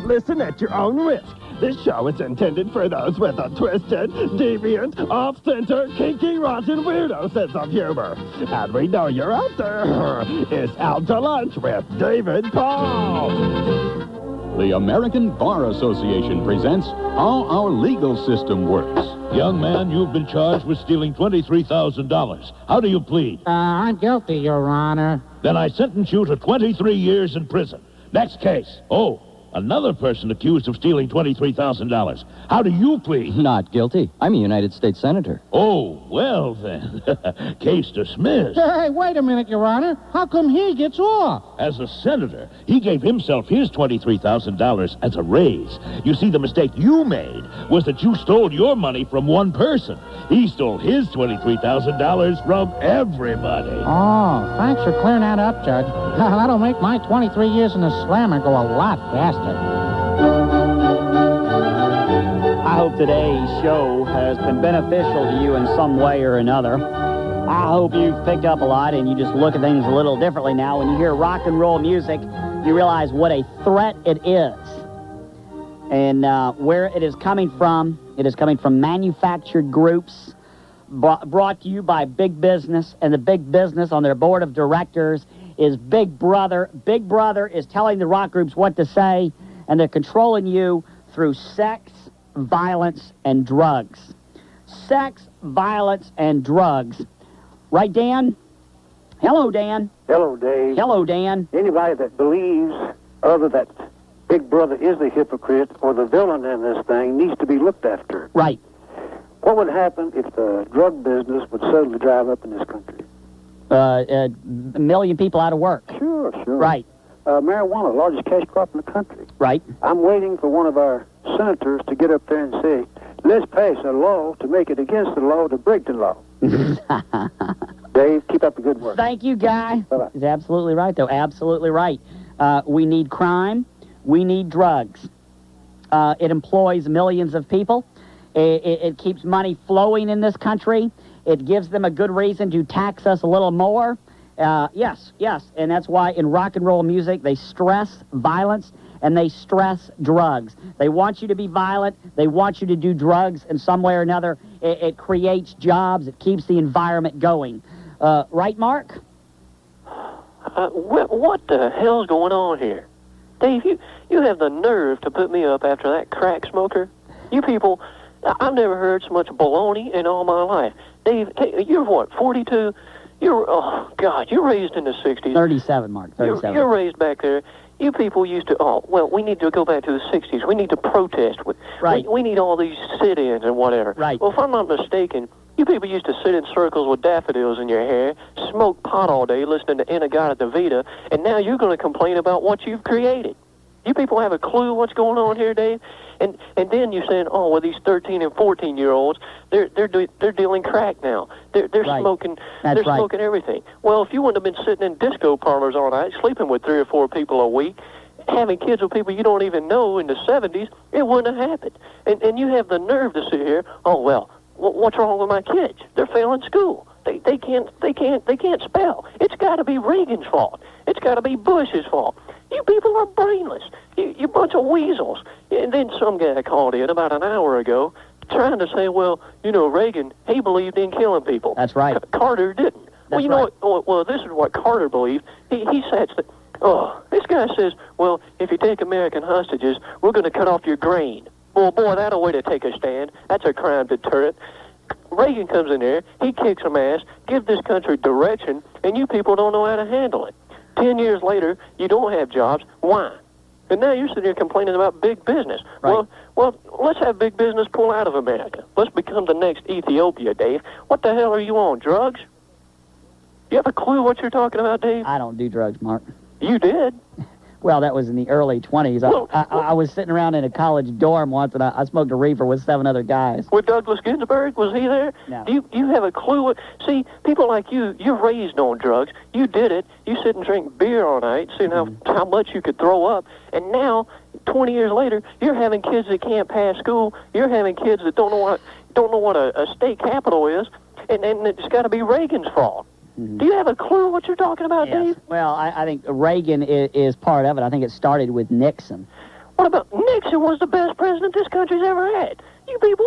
Listen at your own risk. This show is intended for those with a twisted, deviant, off-center, kinky, rotten, weirdo sense of humor. And we know you're out there. It's Out to Lunch with David Paul. The American Bar Association presents How Our Legal System Works. Young man, you've been charged with stealing $23,000. How do you plead? I'm guilty, Your Honor. Then I sentence you to 23 years in prison. Next case. Oh, another person accused of stealing $23,000. How do you plead? Not guilty. I'm a United States Senator. Oh, well then. Case dismissed. Hey, wait a minute, Your Honor. How come he gets off? As a senator, he gave himself his $23,000 as a raise. You see, the mistake you made was that you stole your money from one person. He stole his $23,000 from everybody. Oh, thanks for clearing that up, Judge. That'll make my 23 years in the slammer go a lot faster. I hope today's show has been beneficial to you in some way or another. I hope you've picked up a lot and you just look at things a little differently now. When you hear rock and roll music, you realize what a threat it is. And where it is coming from manufactured groups brought to you by big business, and the big business on their board of directors is Big Brother. Big Brother is telling the rock groups what to say, and they're controlling you through sex, violence, and drugs. Sex, violence, and drugs. Right, Dan? Hello, Dan. Hello, Dave. Hello, Dan. Anybody that believes other that Big Brother is the hypocrite or the villain in this thing needs to be looked after. Right. What would happen if the drug business would suddenly drive up in this country? A million people out of work. Sure. Right. Marijuana, largest cash crop in the country. Right. I'm waiting for one of our senators to get up there and say, let's pass a law to make it against the law to break the law. Dave, keep up the good work. Thank you, Guy. Bye-bye. He's absolutely right, though. Absolutely right. We need crime. We need drugs. It employs millions of people. It keeps money flowing in this country. It gives them a good reason to tax us a little more. Yes. And that's why in rock and roll music, they stress violence and they stress drugs. They want you to be violent. They want you to do drugs in some way or another. It creates jobs. It keeps the environment going. Right, Mark? What the hell's going on here? Dave, you have the nerve to put me up after that crack smoker? You people, I've never heard so much baloney in all my life. Dave, you're what, 42? Oh, God, you're raised in the 60s. 37, Mark, 37. You're raised back there. You people used to, we need to go back to the 60s. We need to protest. Right. We need all these sit-ins and whatever. Right. Well, if I'm not mistaken, you people used to sit in circles with daffodils in your hair, smoke pot all day, listening to In-A-Gadda-Da-Vida, and now you're going to complain about what you've created. You people have a clue what's going on here, Dave? And then you're saying, these 13 and 14-year-olds, they're dealing crack now. They're right. smoking. That's they're right. smoking everything. Well, if you wouldn't have been sitting in disco parlors all night, sleeping with 3 or 4 people a week, having kids with people you don't even know in the 70s, it wouldn't have happened. And you have the nerve to sit here. What's wrong with my kids? They're failing school. They can't spell. It's got to be Reagan's fault. It's got to be Bush's fault. You people are brainless. You bunch of weasels. And then some guy called in about an hour ago trying to say, Reagan, he believed in killing people. That's right. Carter didn't. That's know what? This is what Carter believed. He said, this guy says, if you take American hostages, we're going to cut off your grain. Well, boy, that's a way to take a stand. That's a crime deterrent. Reagan comes in there, he kicks some ass, gives this country direction, and you people don't know how to handle it. 10 years later, you don't have jobs. Why? And now you're sitting here complaining about big business. Right. Well, let's have big business pull out of America. Let's become the next Ethiopia, Dave. What the hell are you on, drugs? You have a clue what you're talking about, Dave? I don't do drugs, Mark. You did. Well, that was in the early 20s. I was sitting around in a college dorm once, and I smoked a reefer with 7 other guys. With Douglas Ginsburg, was he there? No. Do you have a clue? See, people like you, you're raised on drugs. You did it. You sit and drink beer all night, seeing how much you could throw up. And now, 20 years later, you're having kids that can't pass school. You're having kids that don't know what a state capital is, and it's got to be Reagan's fault. Do you have a clue what you're talking about, Dave? Well, I think Reagan is part of it. I think it started with Nixon. What about Nixon was the best president this country's ever had? You people,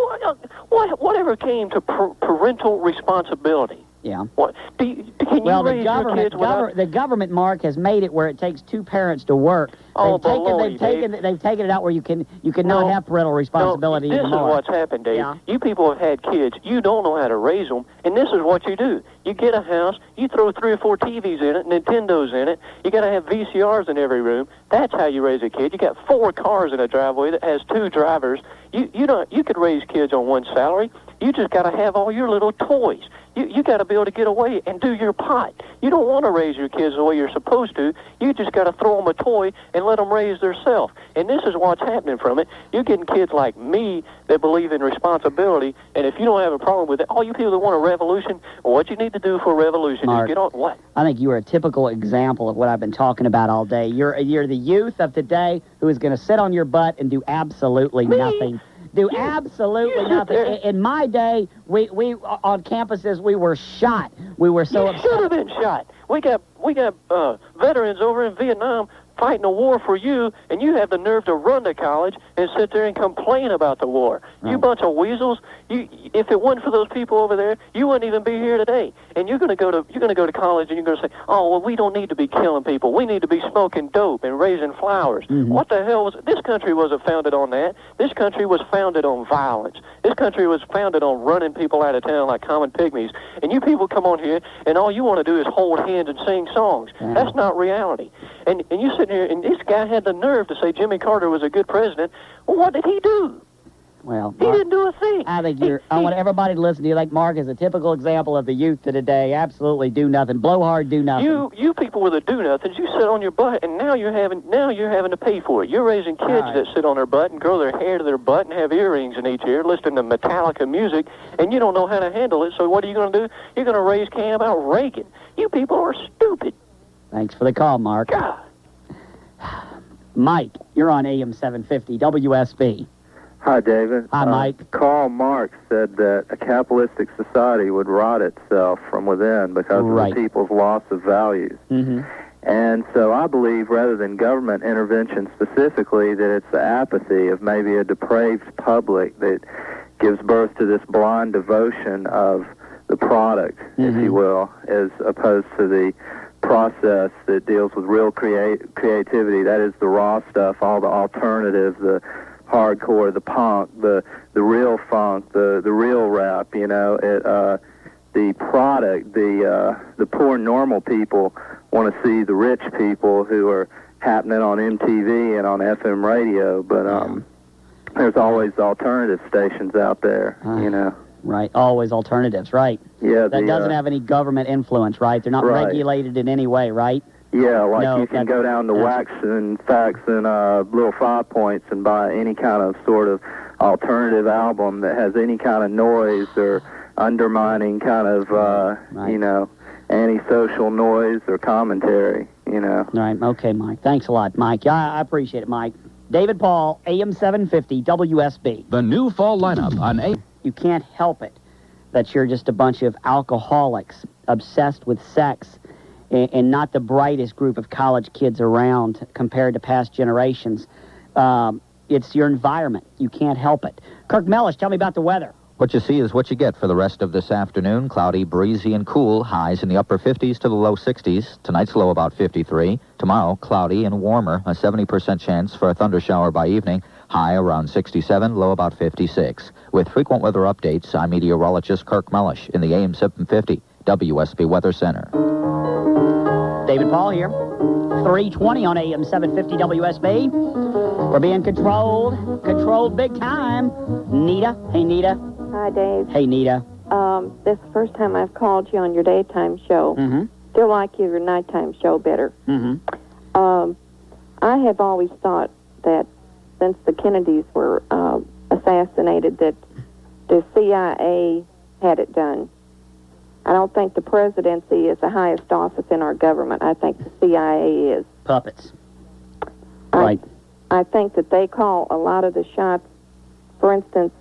whatever came to parental responsibility? Yeah. What can you raise your kids without... the government, Mark, has made it where it takes 2 parents to work. Oh, they've taken it out where you can not have parental responsibility This anymore. is what's happened, Dave. Yeah. You people have had kids. You don't know how to raise them, and this is what you do. You get a house, you throw 3 or 4 TVs in it, Nintendos in it. You got to have VCRs in every room. That's how you raise a kid. You got 4 cars in a driveway that has 2 drivers. You could raise kids on one salary. You just got to have all your little toys. You got to be able to get away and do your pot. You don't want to raise your kids the way you're supposed to. You just got to throw them a toy and let them raise themselves. And this is what's happening from it. You're getting kids like me that believe in responsibility. And if you don't have a problem with it, all you people that want a revolution, what you need to do for a revolution Mark, is get on what? I think you are a typical example of what I've been talking about all day. You're the youth of today who is going to sit on your butt and do absolutely nothing. Do absolutely nothing. In my day, we on campuses, we were shot. We were so upset. Should have been shot. We got veterans over in Vietnam fighting a war for you, and you have the nerve to run to college and sit there and complain about the war. Right. You bunch of weasels. If it wasn't for those people over there, you wouldn't even be here today. And you're going to go to college, and you're going to say, "Oh, well, we don't need to be killing people. We need to be smoking dope and raising flowers." What the hell was this country wasn't founded on that? This country was founded on violence. This country was founded on running people out of town like common pygmies. And you people come on here, and all you want to do is hold hands and sing songs. That's not reality. And you sit here, and this guy had the nerve to say Jimmy Carter was a good president. Well, what did he do? Well, he didn't do a thing. I think I want everybody to listen to you. Like Mark is a typical example of the youth of today. Absolutely do nothing. Blow hard, do nothing. You people with the do-nothings, you sit on your butt, and now you're having to pay for it. You're raising kids that sit on their butt and grow their hair to their butt and have earrings in each ear, listening to Metallica music, and you don't know how to handle it. So what are you going to do? You're going to raise Cam about Reagan. You people are stupid. Thanks for the call, Mark. God. Mike, you're on AM-750 WSB. Hi, David. Hi, Mike. Karl Marx said that a capitalistic society would rot itself from within because of the people's loss of values. And so I believe, rather than government intervention specifically, that it's the apathy of maybe a depraved public that gives birth to this blind devotion of the product, if you will, as opposed to the process that deals with real creativity. That is the raw stuff, all the alternatives, the hardcore, the punk, the real funk, the real rap. You know, the product. The poor normal people want to see the rich people who are happening on MTV and on FM radio. But there's always alternative stations out there. You know. Right, always alternatives, right? Yeah. That doesn't have any government influence, right? They're not regulated in any way, right? Yeah, like you can go down to Wax and Fax and Little 5 Points and buy any kind of sort of alternative album that has any kind of noise or undermining kind of, you know, antisocial noise or commentary, you know. Right, okay, Mike. Thanks a lot, Mike. Yeah, I appreciate it, Mike. David Paul, AM-750 WSB. The new fall lineup on AM. You can't help it that you're just a bunch of alcoholics obsessed with sex and not the brightest group of college kids around compared to past generations. It's your environment. You can't help it. Kirk Mellish, tell me about the weather. What you see is what you get for the rest of this afternoon. Cloudy, breezy, and cool. Highs in the upper 50s to the low 60s. Tonight's low about 53. Tomorrow, cloudy and warmer. A 70% chance for a thundershower by evening. High around 67, low about 56. With frequent weather updates, I'm meteorologist Kirk Mellish in the AM-750 WSB Weather Center. David Paul here. 320 on AM-750 WSB. We're being controlled big time. Nita. Hey, Nita. Hi, Dave. Hey, Nita. This is the first time I've called you on your daytime show. Still like your nighttime show better. I have always thought that since the Kennedys were assassinated, that the CIA had it done. I don't think the presidency is the highest office in our government. I think the CIA is. Puppets. Right. I think that they call a lot of the shots. For instance,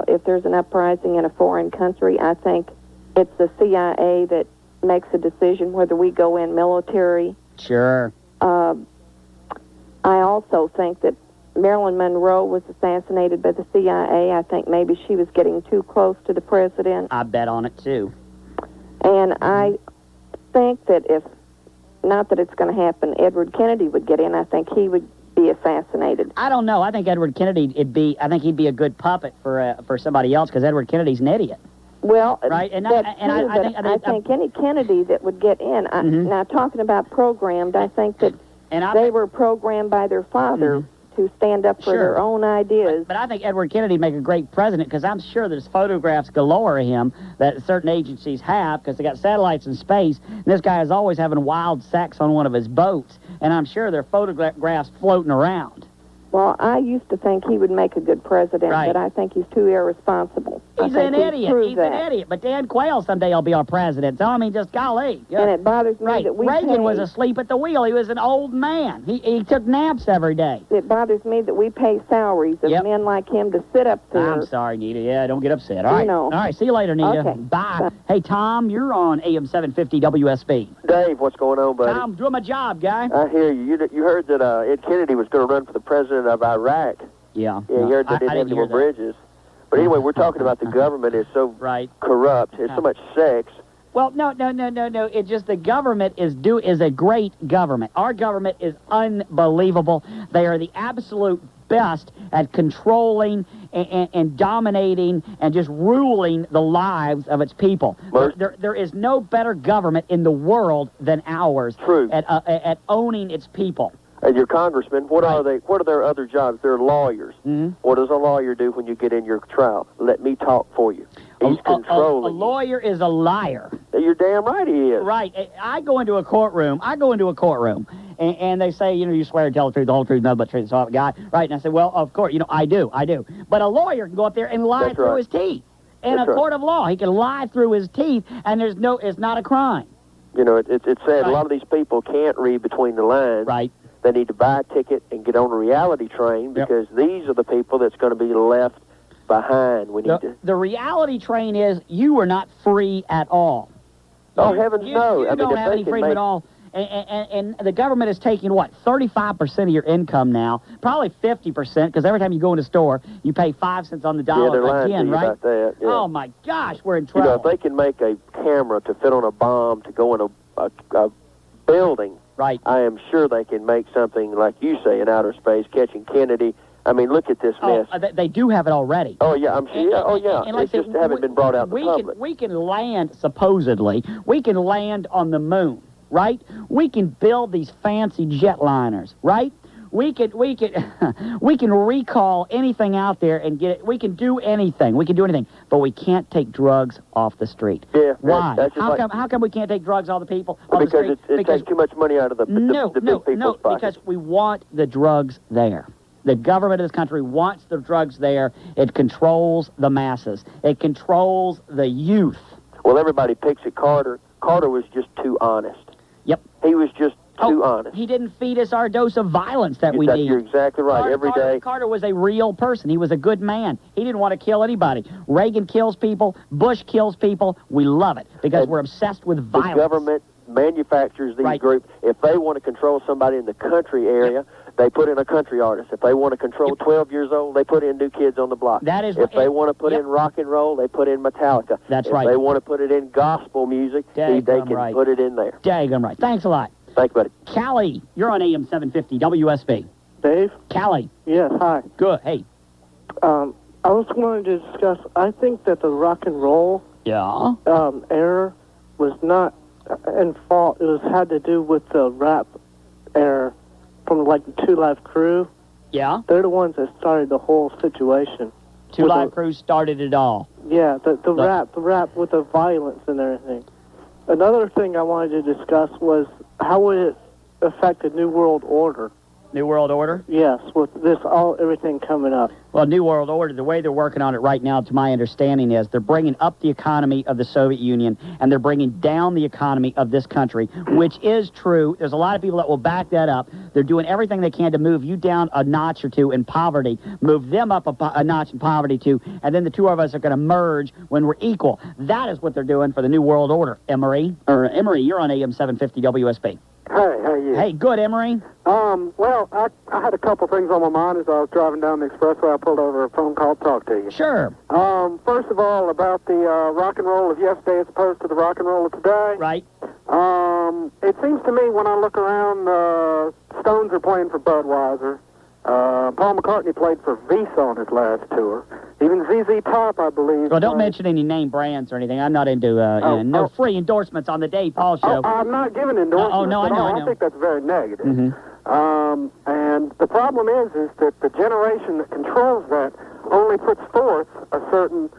if there's an uprising in a foreign country, I think it's the CIA that makes a decision whether we go in military. Sure. I also think that Marilyn Monroe was assassinated by the CIA. I think maybe she was getting too close to the president. I bet on it, too. And I think that if, not that it's going to happen, Edward Kennedy would get in, I think he would be assassinated. I don't know. I think Edward Kennedy, I think he'd be a good puppet for somebody else, because Edward Kennedy's an idiot. Well, right, I think any Kennedy that would get in. Now, talking about programmed, I think that they were programmed by their father to stand up for their own ideas. But I think Edward Kennedy would make a great president, because I'm sure there's photographs galore of him that certain agencies have, because they got satellites in space, and this guy is always having wild sex on one of his boats, and I'm sure there are photographs floating around. Well, I used to think he would make a good president, but I think he's too irresponsible. He's an idiot. He's an idiot. But Dan Quayle someday will be our president. So, I mean, just golly. And it bothers me that we Reagan was asleep at the wheel. He was an old man. He took naps every day. It bothers me that we pay salaries of men like him to sit up there. I'm sorry, Nita. Yeah, don't get upset. All right. All right, see you later, Nita. Okay. Bye. Hey, Tom, you're on AM-750 WSB. Dave, what's going on, buddy? Tom, doing my job, guy. I hear you. You heard that Ed Kennedy was going to run for the president of Iraq. Yeah. Yeah, you heard they didn't have any more bridges. But anyway, we're talking about the government is so corrupt. It's so much sex. Well, no. It's just the government is a great government. Our government is unbelievable. They are the absolute best at controlling and dominating and just ruling the lives of its people. There is no better government in the world than ours. True. At owning its people. And your congressmen, what are they? What are their other jobs? They're lawyers. What does a lawyer do when you get in your trial? Let me talk for you. He's controlling. A lawyer is a liar. You're damn right he is. Right. I go into a courtroom, and they say, you swear to tell the truth, the whole truth, nothing but the truth, so I'm a guy. Right, and I say, well, of course, I do. But a lawyer can go up there and lie through his teeth. In a court of law, he can lie through his teeth, and it's not a crime. It's sad. A lot of these people can't read between the lines. Right. They need to buy a ticket and get on a reality train, because these are the people that's going to be left behind. The reality train is you are not free at all. Oh, heavens no. You don't have any freedom at all. And the government is taking, 35% of your income now, probably 50%, because every time you go in a store, you pay 5 cents on the dollar they're lying again, to you right? about that. Yeah. Oh, my gosh, we're in trouble. If they can make a camera to fit on a bomb to go in a building, right? I am sure they can make something, like you say, in outer space, catching Kennedy. I mean, look at this mess. They do have it already. Oh, yeah, I'm sure. And it's just haven't been brought out in the public. We can land, supposedly, we can land on the moon, right? We can build these fancy jetliners, right? We can recall anything out there and get it. We can do anything. But we can't take drugs off the street. Yeah. Why? How come we can't take drugs off the people? Because it takes too much money out of the big people's pockets. Because we want the drugs there. The government of this country wants the drugs there. It controls the masses. It controls the youth. Well, everybody picks at Carter. Carter was just too honest. Yep. He was just too honest. He didn't feed us our dose of violence that we need. You're exactly right. Every day. Carter was a real person. He was a good man. He didn't want to kill anybody. Reagan kills people. Bush kills people. We love it because we're obsessed with violence. The government manufactures these groups. If they want to control somebody in the country area, they put in a country artist. If they want to control 12 years old, they put in New Kids on the Block. That is. If they want to put in rock and roll, they put in Metallica. That's right. If they want to put it in gospel music, they can put it in there. Daggum right. Thanks a lot. Thanks, buddy. Callie, you're on AM-750 WSB. Dave? Callie. Yes, hi. Good. Hey. I was going to discuss, I think that the rock and roll era was not in fault. It had to do with the rap era from like the Two Live Crew. Yeah. They're the ones that started the whole situation. Two Live Crew started it all. Yeah, the rap with the violence and everything. Another thing I wanted to discuss was how would it affect the New World Order? New World Order? Yes, with everything coming up. Well, New World Order, the way they're working on it right now, to my understanding, is they're bringing up the economy of the Soviet Union, and they're bringing down the economy of this country, which is true. There's a lot of people that will back that up. They're doing everything they can to move you down a notch or two in poverty, move them up a notch in poverty, too, and then the two of us are going to merge when we're equal. That is what they're doing for the New World Order, Emory. Emory, you're on AM-750 WSB. Hey, how are you? Hey, good, Emory. Well, I had a couple things on my mind as I was driving down the expressway. I pulled over a phone call to talk to you. Sure. First of all, about the rock and roll of yesterday as opposed to the rock and roll of today. Right. It seems to me when I look around, Stones are playing for Budweiser. Paul McCartney played for Visa on his last tour. Even ZZ Top, I believe. Well, don't mention any name brands or anything. I'm not into no free endorsements on the Dave Paul show. I'm not giving endorsements. I know. I think that's very negative. And the problem is that the generation that controls that only puts forth a certain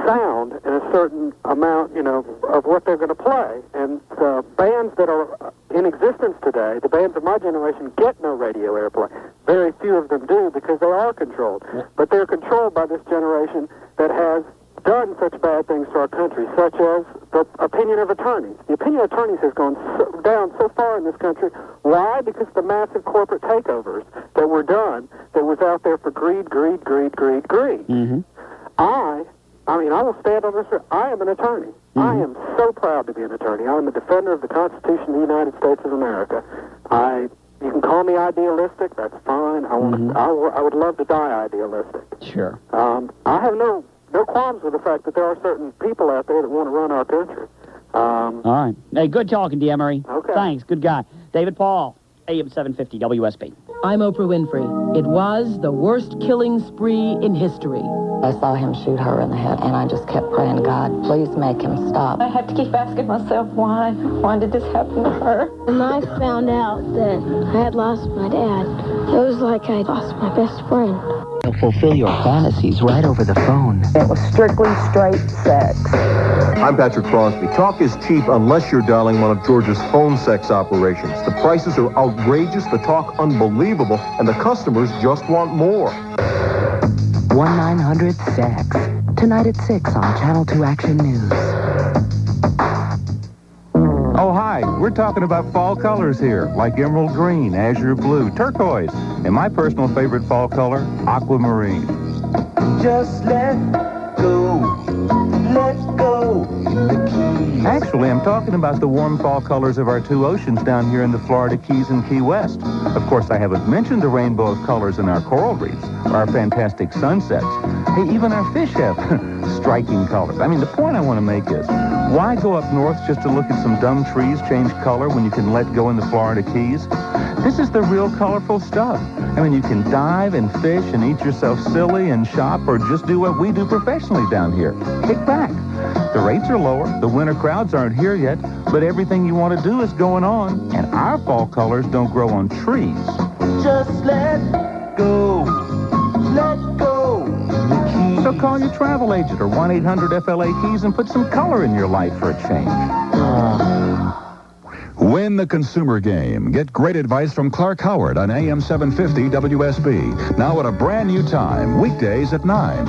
sound and a certain amount, of what they're going to play. And the bands that are in existence today, the bands of my generation, get no radio airplay. Very few of them do because they are controlled. But they're controlled by this generation that has done such bad things to our country, such as the opinion of attorneys. The opinion of attorneys has gone down so far in this country. Why? Because the massive corporate takeovers that were done that was out there for greed. I will stand on this. I am an attorney. I am so proud to be an attorney. I'm a defender of the Constitution of the United States of America. You can call me idealistic. That's fine. I would love to die idealistic. Sure. I have no qualms with the fact that there are certain people out there that want to run our country. All right. Hey, good talking to you, Emory. Okay. Thanks. Good guy. David Paul, AM-750 WSB. I'm Oprah Winfrey. It was the worst killing spree in history. I saw him shoot her in the head, and I just kept praying, God, please make him stop. I had to keep asking myself, why? Why did this happen to her? When I found out that I had lost my dad, it was like I lost my best friend. They'll fulfill your fantasies right over the phone. It was strictly straight sex. I'm Patrick Crosby. Talk is cheap unless you're dialing one of Georgia's phone sex operations. The prices are outrageous, the talk unbelievable, and the customers just want more. 1-900-SEX. Tonight at 6 on Channel 2 Action News. Oh, hi. We're talking about fall colors here, like emerald green, azure blue, turquoise, and my personal favorite fall color, aquamarine. Just let go. Let go. Actually, I'm talking about the warm fall colors of our two oceans down here in the Florida Keys and Key West. Of course, I haven't mentioned the rainbow of colors in our coral reefs, our fantastic sunsets. Hey, even our fish have striking colors. I mean, the point I want to make is, why go up north just to look at some dumb trees change color when you can let go in the Florida Keys? This is the real colorful stuff. I mean, you can dive and fish and eat yourself silly and shop or just do what we do professionally down here. Kick back. The rates are lower, the winter crowds aren't here yet, but everything you want to do is going on, and our fall colors don't grow on trees. Just let go. Let go. So call your travel agent or 1-800-FLA-KEYS and put some color in your life for a change. Win the consumer game. Get great advice from Clark Howard on AM-750 WSB. Now at a brand new time, weekdays at 9.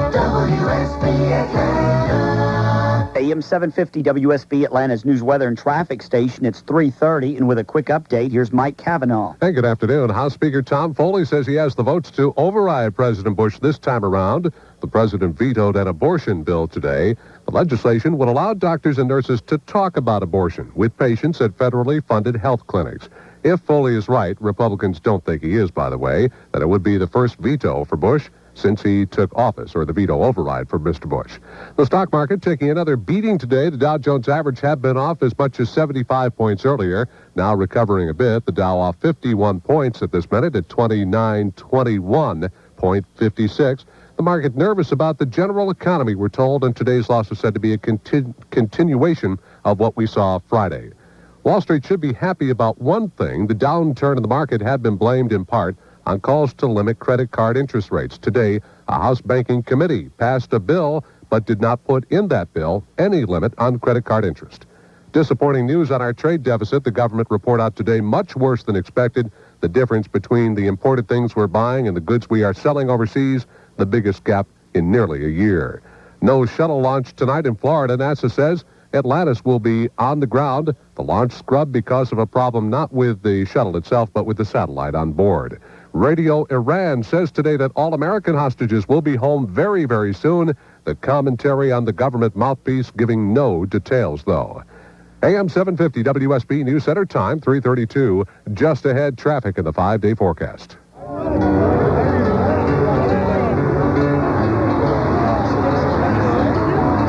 WSB Atlanta. AM-750 WSB Atlanta's news, weather, and traffic station. It's 3:30, and with a quick update, here's Mike Cavanaugh. Hey, good afternoon. House Speaker Tom Foley says he has the votes to override President Bush this time around. The president vetoed an abortion bill today. The legislation would allow doctors and nurses to talk about abortion with patients at federally funded health clinics. If Foley is right, Republicans don't think he is, by the way, that it would be the first veto for Bush since he took office, or the veto override for Mr. Bush. The stock market taking another beating today. The Dow Jones average had been off as much as 75 points earlier. Now recovering a bit. The Dow off 51 points at this minute at 2921.56. The market nervous about the general economy, we're told, and today's loss is said to be a continuation of what we saw Friday. Wall Street should be happy about one thing. The downturn in the market had been blamed in part on calls to limit credit card interest rates. Today, a House Banking Committee passed a bill, but did not put in that bill any limit on credit card interest. Disappointing news on our trade deficit. The government report out today much worse than expected. The difference between the imported things we're buying and the goods we are selling overseas, the biggest gap in nearly a year. No shuttle launch tonight in Florida. NASA says Atlantis will be on the ground. The launch scrubbed because of a problem not with the shuttle itself, but with the satellite on board. Radio Iran says today that all American hostages will be home very, very soon. The commentary on the government mouthpiece giving no details, though. AM-750 WSB News Center time, 3:32. Just ahead, traffic in the 5-day forecast.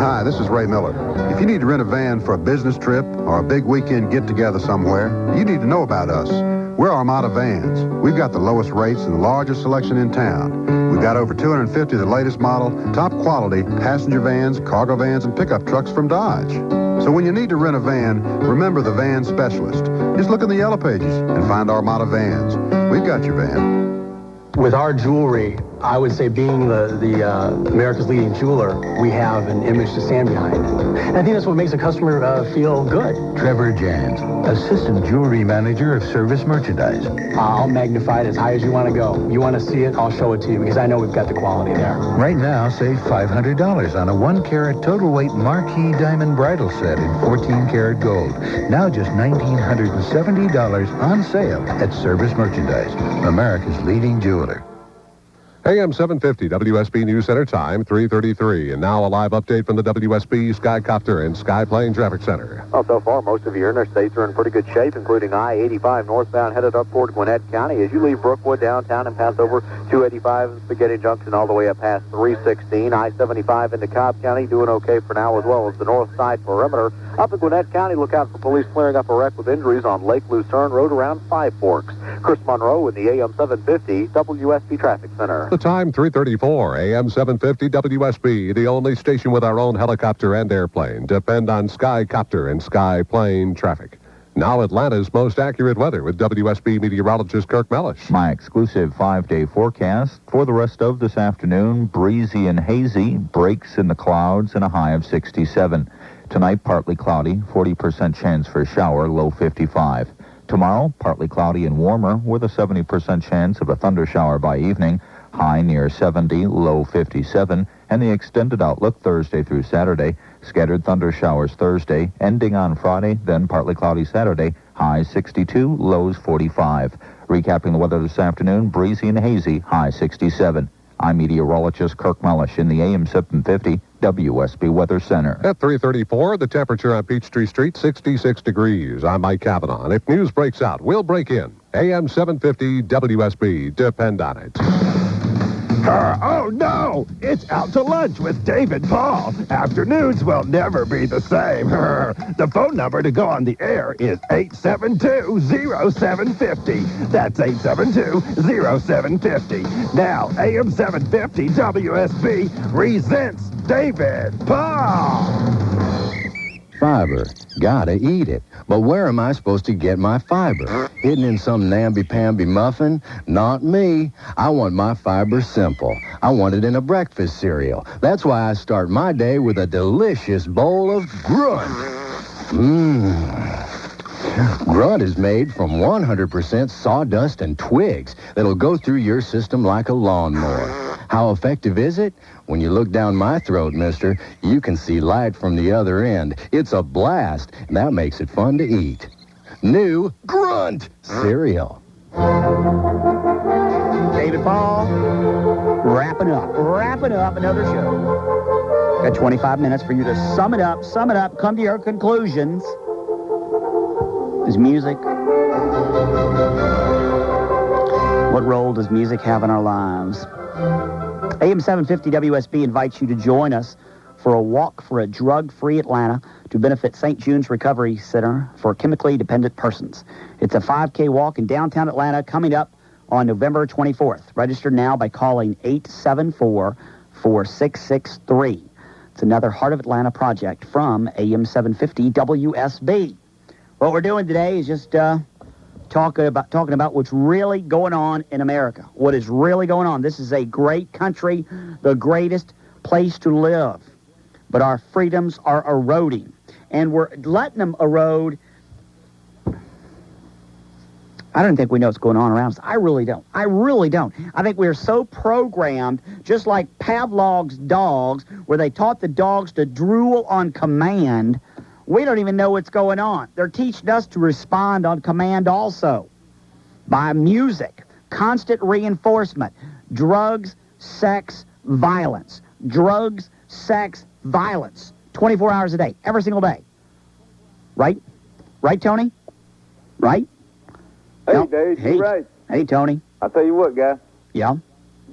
Hi, this is Ray Miller. If you need to rent a van for a business trip or a big weekend get-together somewhere, you need to know about us. We're Armada Vans. We've got the lowest rates and the largest selection in town. We've got over 250 of the latest model, top quality passenger vans, cargo vans, and pickup trucks from Dodge. So when you need to rent a van, remember the van specialist. Just look in the yellow pages and find Armada Vans. We've got your van. With our jewelry, I would say being the America's leading jeweler, we have an image to stand behind. And I think that's what makes a customer feel good. Trevor Jans, Assistant Jewelry Manager of Service Merchandise. I'll magnify it as high as you want to go. You want to see it, I'll show it to you because I know we've got the quality there. Right now, save $500 on a 1-carat total weight marquee diamond bridal set in 14-karat gold. Now just $1,970 on sale at Service Merchandise, America's leading jeweler. AM-750 WSB News Center time, 3:33. And now a live update from the WSB Skycopter and Skyplane Traffic Center. Well, so far, most of your interstates are in pretty good shape, including I-85 northbound headed up toward Gwinnett County. As you leave Brookwood downtown and pass over 285 and Spaghetti Junction all the way up past 316. I-75 into Cobb County doing okay for now, as well as the north side perimeter. Up at Gwinnett County, look out for police clearing up a wreck with injuries on Lake Lucerne Road around Five Forks. Chris Monroe in the AM-750 WSB Traffic Center. The time, 3:34. AM-750 WSB, the only station with our own helicopter and airplane. Depend on Skycopter and Skyplane traffic. Now Atlanta's most accurate weather with WSB meteorologist Kirk Mellish. My exclusive 5-day forecast for the rest of this afternoon, breezy and hazy, breaks in the clouds and a high of 67. Tonight, partly cloudy, 40% chance for a shower, low 55. Tomorrow, partly cloudy and warmer with a 70% chance of a thundershower by evening, high near 70, low 57, and the extended outlook Thursday through Saturday. Scattered thundershowers Thursday, ending on Friday, then partly cloudy Saturday, high 62, lows 45. Recapping the weather this afternoon, breezy and hazy, high 67. I'm meteorologist Kirk Mellish in the AM-750 WSB Weather Center. At 3:34, the temperature on Peachtree Street, 66 degrees. I'm Mike Cavanaugh. And if news breaks out, we'll break in. AM-750 WSB. Depend on it. Oh, no! It's out to lunch with David Paul. Afternoons will never be the same. The phone number to go on the air is 872-0750. That's 872-0750. Now, AM-750 WSB resents David Paul. Fiber. Gotta eat it. But where am I supposed to get my fiber? Hidden in some namby-pamby muffin? Not me. I want my fiber simple. I want it in a breakfast cereal. That's why I start my day with a delicious bowl of Grunt. Grunt is made from 100% sawdust and twigs that'll go through your system like a lawnmower. How effective is it? When you look down my throat, mister, you can see light from the other end. It's a blast, and that makes it fun to eat. New Grunt cereal. David Paul, wrapping up another show. Got 25 minutes for you to sum it up, come to your conclusions. Is music? What role does music have in our lives? AM-750 WSB invites you to join us for a walk for a drug-free Atlanta to benefit St. June's Recovery Center for chemically dependent persons. It's a 5K walk in downtown Atlanta coming up on November 24th. Register now by calling 874-4663. It's another Heart of Atlanta project from AM-750 WSB. What we're doing today is just talking about what's really going on in America. What is really going on. This is a great country, the greatest place to live. But our freedoms are eroding. and we're letting them erode. I don't think we know what's going on around us. I really don't. I really don't. I think we're so programmed, just like Pavlov's dogs, where they taught the dogs to drool on command. We don't even know what's going on. They're teaching us to respond on command also. By music, constant reinforcement, drugs, sex, violence. Drugs, sex, violence. 24 hours a day, every single day. Right? Right, Tony? Right? Hey, No. Dave, Hey. you're right. Hey, Tony. I'll tell you what, guy. Yeah? You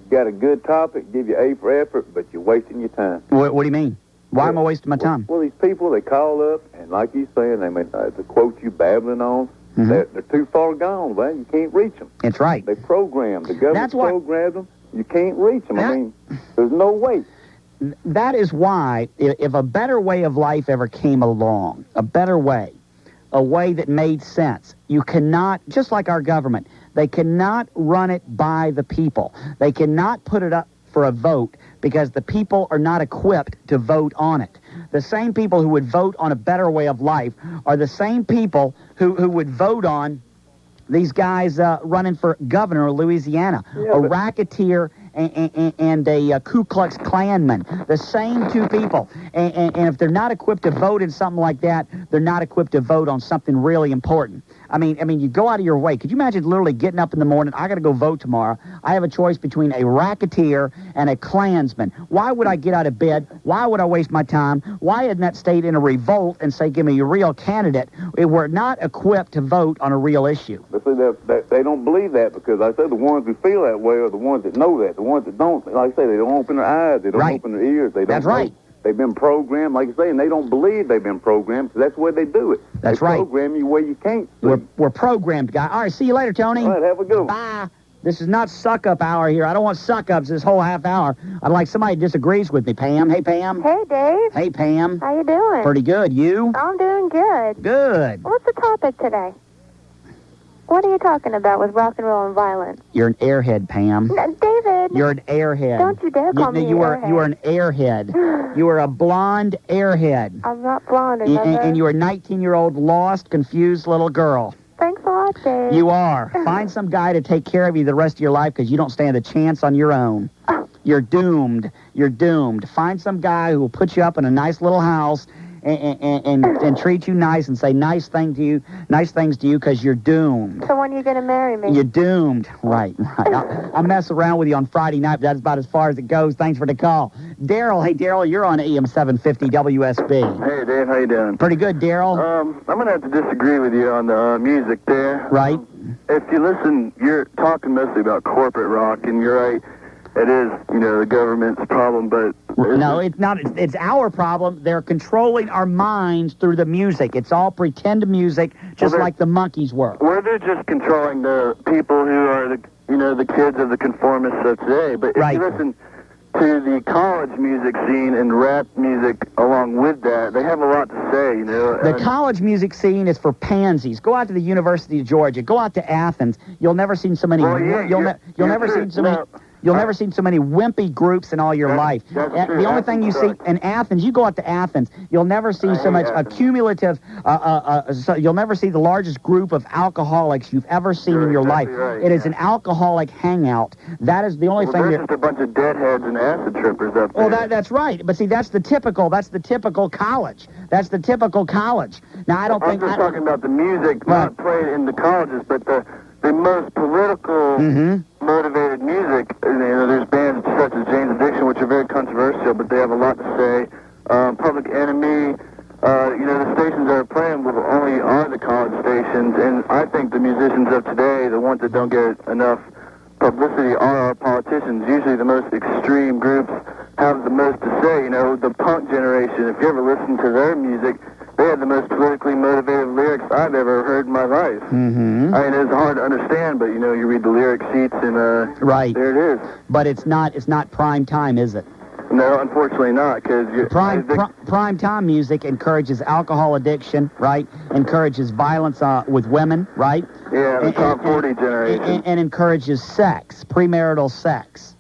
got a good topic, give you A for effort, but you're wasting your time. What do you mean? Why am I wasting my time? Well, these people, they call up, and like you saying, they may the quote you babbling on, Mm-hmm. they're too far gone, man. You can't reach them. That's right. They program. The government That's why- programmed them. You can't reach them. I mean, there's no way. That is why, if a better way of life ever came along, a better way, a way that made sense, you cannot, just like our government, they cannot run it by the people. They cannot put it up for a vote because the people are not equipped to vote on it. The same people who would vote on a better way of life are the same people who would vote on these guys running for governor of Louisiana, a racketeer and a Ku Klux Klanman, the same two people. And if they're not equipped to vote in something like that, they're not equipped to vote on something really important. I mean, you go out of your way. Could you imagine literally getting up in the morning, I got to go vote tomorrow. I have a choice between a racketeer and a Klansman. Why would I get out of bed? Why would I waste my time? Why isn't that state in a revolt and say, give me a real candidate? We're not equipped to vote on a real issue. But see, they don't believe that because I said the ones who feel that way are the ones that know that. The ones that don't, like I say, they don't open their eyes. They don't open their ears. They don't That's right. know. They've been programmed, like you say, and they don't believe they've been programmed, so that's the way they do it. That's they right. program you where you can't. We're programmed, guy. All right, see you later, Tony. All right, have a good one. Bye. This is not suck-up hour here. I don't want suck-ups this whole half hour. I'd like somebody who disagrees with me. Pam. Hey, Pam. Hey, Dave. Hey, Pam. How you doing? Pretty good. You? I'm doing good. Good. What's the topic today? What are you talking about with rock and roll and violence? You're an airhead, Pam. David. You're an airhead. Don't you dare call me an airhead. You are an airhead. You are a blonde airhead. I'm not blonde, And you are a 19-year-old lost, confused little girl. Thanks a lot, Dave. You are. Find some guy to take care of you the rest of your life because you don't stand a chance on your own. You're doomed. You're doomed. Find some guy who will put you up in a nice little house and treat you nice and say nice things to you because you're doomed. So when are you going to marry me? You're doomed. Right. I'll mess around with you on Friday night, but that's about as far as it goes. Thanks for the call. Darryl, hey, Darryl, you're on AM-750 WSB. Hey, Dave, how you doing? Pretty good, Darryl. I'm going to have to disagree with you on the music there. Right. If you listen, you're talking mostly about corporate rock, and you're right. It is, the government's problem, but... No, it's not. It's our problem. They're controlling our minds through the music. It's all pretend music, just like the monkeys were. Well, they're just controlling the people who are the kids of the conformists of today. But if you listen to the college music scene and rap music along with that, they have a lot to say, The college music scene is for pansies. Go out to the University of Georgia. Go out to Athens. You'll never see so many... You'll never see so many... You'll never see so many wimpy groups in all your life. The only thing you see in Athens, you go out to Athens, you'll never see so much accumulative, you'll never see the largest group of alcoholics you've ever seen in your life. It is an alcoholic hangout. That is the only thing there's just a bunch of deadheads and acid trippers up there. Well, that's right. But see, that's the typical college. That's the typical college. Now, I don't think... I'm just talking about the music not played in the colleges, but the most political motivated music. There's bands such as Jane's Addiction, which are very controversial, but they have a lot to say. Public Enemy, the stations that are playing only are the college stations, and I think the musicians of today, the ones that don't get enough publicity, are our politicians. Usually the most extreme groups have the most to say. The punk generation, if you ever listen to their music, they had the most politically motivated lyrics I've ever heard in my life. Mm-hmm. I mean, it's hard to understand, but, you read the lyric sheets and there it is. But it's not prime time, is it? No, unfortunately not, because... Prime time music encourages alcohol addiction, right? Encourages violence with women, right? Yeah, the top 40 generation. And encourages sex, premarital sex.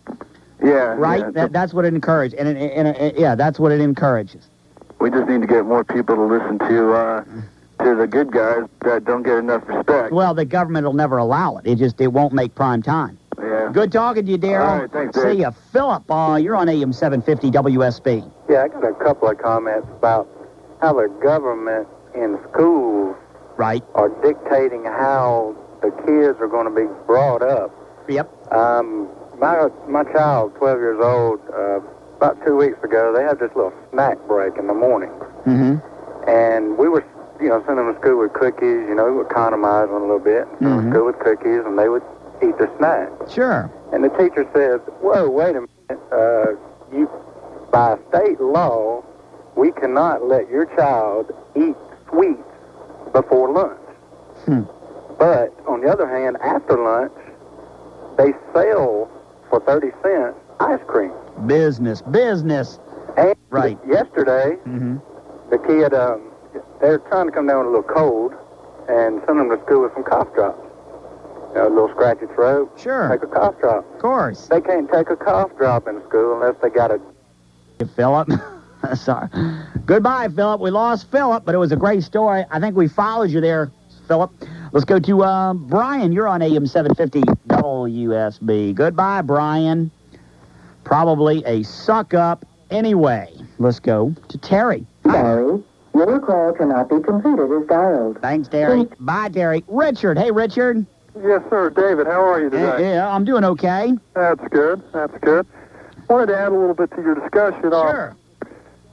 Yeah. Right? Yeah. That's what it encourages. And that's what it encourages. We just need to get more people to listen to the good guys that don't get enough respect. Well, the government will never allow it. It won't make prime time. Yeah. Good talking to you, Darryl. All right, thanks, Dave. See ya. Phillip, you're on AM-750 WSB. Yeah, I got a couple of comments about how the government in schools are dictating how the kids are going to be brought up. Yep. My child, 12 years old, about 2 weeks ago, they had this little snack break in the morning. Mm-hmm. And we were, sending them to school with cookies. We would economize them a little bit. Send them to school with cookies, and they would eat their snack. Sure. And the teacher says, whoa, wait a minute. By state law, we cannot let your child eat sweets before lunch. But, on the other hand, after lunch, they sell for 30 cents ice cream. Business. And yesterday, the kid, they're trying to come down with a little cold and send them to school with some cough drops. A little scratchy throat. Sure. Take a cough drop. Of course. They can't take a cough drop in school unless they got a... Phillip. Sorry. Goodbye, Phillip. We lost Phillip, but it was a great story. I think we followed you there, Phillip. Let's go to Brian. You're on AM-750 WSB. Goodbye, Brian. Probably a suck-up anyway. Let's go to Terry. Sorry, your call cannot be completed as dialed. Thanks, Terry. Bye, Terry. Richard. Hey, Richard. Yes, sir. David, how are you today? Yeah, I'm doing okay. That's good. Wanted to add a little bit to your discussion. Sure.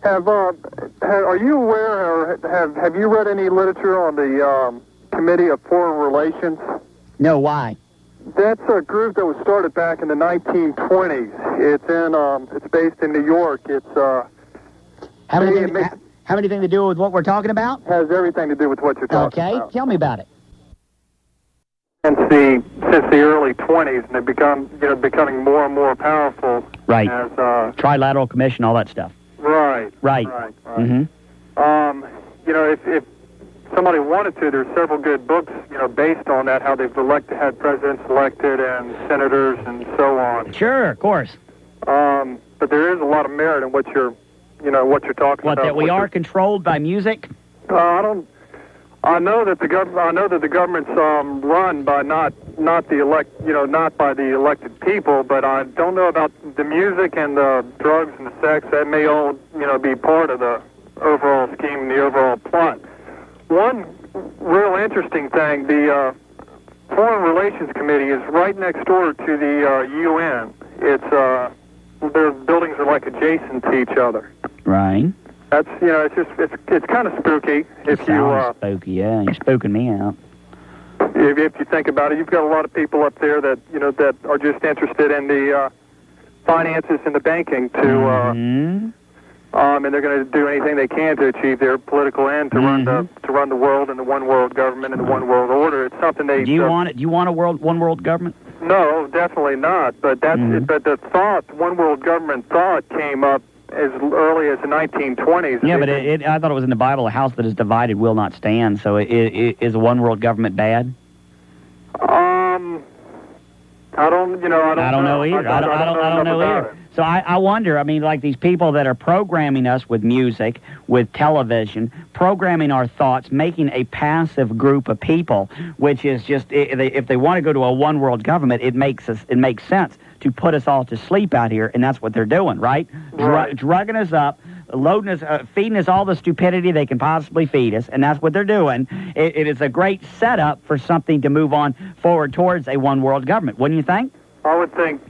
Are you aware, or have you read any literature on the Committee of Foreign Relations? No, why? That's a group that was started back in the 1920s. It's based in New York. It's have anything to do with what we're talking about? Has everything to do with what you're talking about. Okay, tell me about it. Since the early 20s, and they've becoming more and more powerful. Right. As Trilateral Commission, all that stuff. Right. Mm-hmm. If somebody wanted to, there's several good books, based on that, how they've had presidents elected and senators and so on. Sure, of course. But there is a lot of merit in what you're talking about. What, that we are controlled by music? I know that the government's run by not by the elected people, but I don't know about the music and the drugs and the sex. That may all be part of the overall scheme and the overall plot. One real interesting thing: the Foreign Relations Committee is right next door to the UN. Their buildings are like adjacent to each other. Right. That's it's kind of spooky. Spooky, yeah. You're spooking me out. If you think about it, you've got a lot of people up there that that are just interested in the finances and the banking and they're going to do anything they can to achieve their political end to run the world and the one world government and the one world order. It's something they do you want it? Do you want a one world government? No, definitely not. But that's but the one world government thought came up as early as the 1920s. Yeah, but I thought it was in the Bible, a house that is divided will not stand. So is a one world government bad? I don't know either. I don't know either. So I wonder, like these people that are programming us with music, with television, programming our thoughts, making a passive group of people, which is just, if they want to go to a one world government, it makes sense to put us all to sleep out here, and that's what they're doing, right? Drugging us up, loading us, feeding us all the stupidity they can possibly feed us, and that's what they're doing. It is a great setup for something to move on forward towards a one world government, wouldn't you think? I would think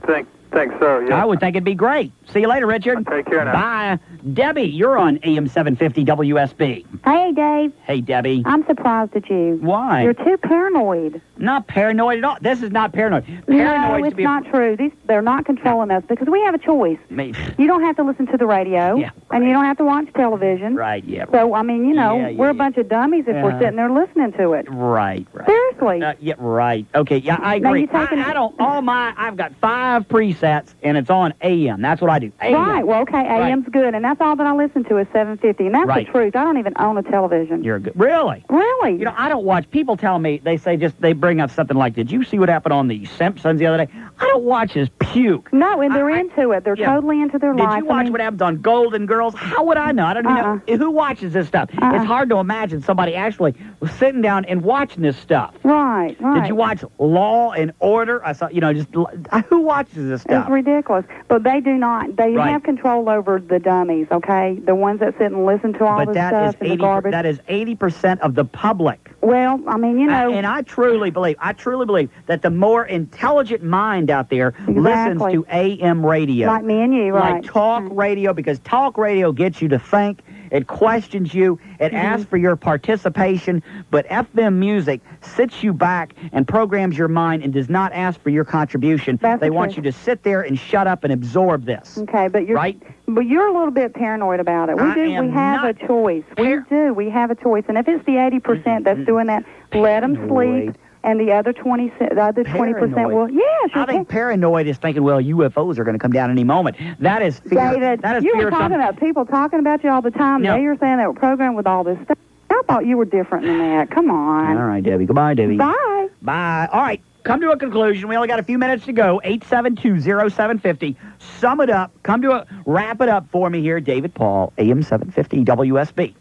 so, yeah. I would think it'd be great. See you later, Richard. Take care now. Bye. Debbie, you're on AM-750 WSB. Hey, Dave. Hey, Debbie. I'm surprised at you. Why? You're too paranoid. Not paranoid at all. This is not paranoid. No, it's not true. They're not controlling us because we have a choice. You don't have to listen to the radio, and you don't have to watch television. Right, yeah. So, we're a bunch of dummies if we're sitting there listening to it. Right. Seriously. Yeah, right. Okay, yeah, I agree. I've got 5 presets, and it's on AM. That's what I do. AM. Right, well, okay, AM's good, and that's all that I listen to is 750, and that's the truth. I don't even own a television. You're good. Really? Really? I don't watch. People tell me, they bring up something like, did you see what happened on The Simpsons the other day? I don't watch this puke. No, and they're into it. They're totally into their life. Did you watch what happens on Golden Girls? How would I know? I don't even know. Who watches this stuff? It's hard to imagine somebody actually was sitting down and watching this stuff. Right. Did you watch Law and Order? I saw, just who watches this stuff? It's ridiculous. But they do not. They have control over the dummies, okay? The ones that sit and listen to all this stuff and the garbage. That is 80% of the public. Well, I mean, and I truly believe that the more intelligent mind out there listens to AM radio. Like me and you, right. Like talk radio, because talk radio gets you to think. It questions you. It asks for your participation. But FM music sits you back and programs your mind and does not ask for your contribution. They want you to sit there and shut up and absorb this. Okay, but you're But you're a little bit paranoid about it. We have a choice. We have a choice. And if it's the 80% that's doing that, let them sleep. And the other 20% will. Yes, I think paranoid is thinking, well, UFOs are going to come down any moment. That is fear. David, that is you fear were talking about people talking about you all the time. No. Now you're saying they were programmed with all this stuff. I thought you were different than that. Come on. All right, Debbie. Goodbye, Debbie. Bye. Bye. All right. Come to a conclusion. We only got a few minutes to go. 872-0750. Sum it up. Wrap it up for me here. David Paul, AM-750 WSB.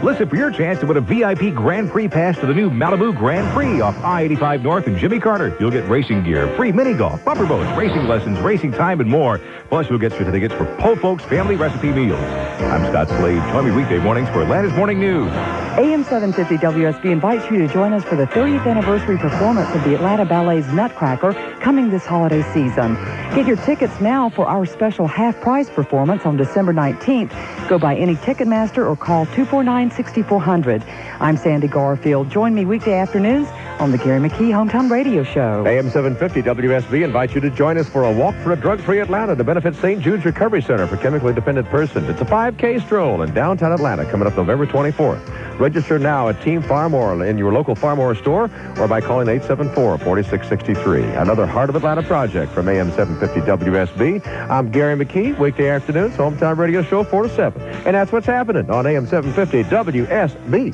Listen for your chance to win a VIP Grand Prix pass to the new Malibu Grand Prix off I-85 North and Jimmy Carter. You'll get racing gear, free mini golf, bumper boats, racing lessons, racing time, and more. Plus, you'll get certificates for Po Folks Family Recipe Meals. I'm Scott Slade. Join me weekday mornings for Atlanta's Morning News. AM-750 WSB invites you to join us for the 30th anniversary performance of the Atlanta Ballet's Nutcracker coming this holiday season. Get your tickets now for our special half-price performance on December 19th. Go by any Ticketmaster or call 249-6400. I'm Sandy Garfield. Join me weekday afternoons on the Gary McKee Hometown Radio Show. AM-750 WSB invites you to join us for a walk for a drug-free Atlanta to benefit St. Jude's Recovery Center for chemically dependent persons. It's a 5K stroll in downtown Atlanta coming up November 24th. Register now at Team Farm or in your local Farm or store or by calling 874-4663. Another Heart of Atlanta project from AM-750 WSB. I'm Gary McKee, weekday afternoons, Hometown Radio Show 4 to 7. And that's what's happening on AM-750 WSB.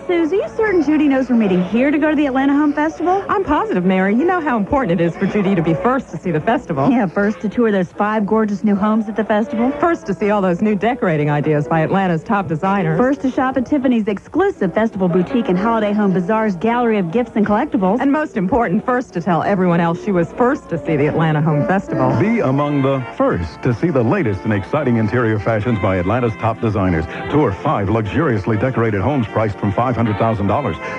Susie, are you certain Judy knows we're meeting here to go to the Atlanta Home Festival? I'm positive, Mary. You know how important it is for Judy to be first to see the festival. Yeah, first to tour those 5 gorgeous new homes at the festival. First to see all those new decorating ideas by Atlanta's top designers. First to shop at Tiffany's exclusive festival boutique and Holiday Home Bazaar's gallery of gifts and collectibles. And most important, first to tell everyone else she was first to see the Atlanta Home Festival. Be among the first to see the latest and exciting interior fashions by Atlanta's top designers. Tour 5 luxuriously decorated homes priced from $500,000.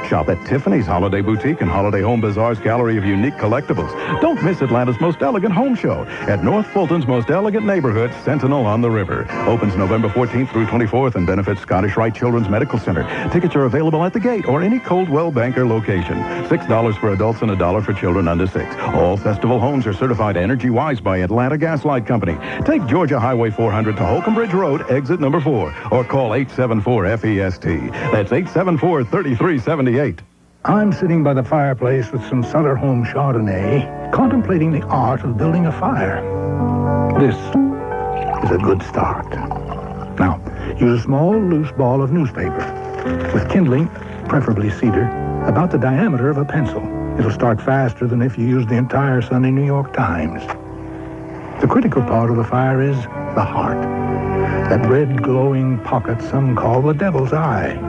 Shop at Tiffany's Holiday Boutique and Holiday Home Bazaar's gallery of unique collectibles. Don't miss Atlanta's most elegant home show at North Fulton's most elegant neighborhood, Sentinel on the River. Opens November 14th through 24th and benefits Scottish Rite Children's Medical Center. Tickets are available at the gate or any Coldwell Banker location. $6 for adults and $1 for children under 6. All festival homes are certified Energy Wise by Atlanta Gas Light Company. Take Georgia Highway 400 to Holcomb Bridge Road, exit number 4, or call 874-FEST. That's 874-3378. I'm sitting by the fireplace with some Sutter Home Chardonnay, contemplating the art of building a fire. This is a good start. Now, use a small, loose ball of newspaper with kindling, preferably cedar, about the diameter of a pencil. It'll start faster than if you used the entire Sunday New York Times. The critical part of the fire is the heart. That red glowing pocket some call the devil's eye.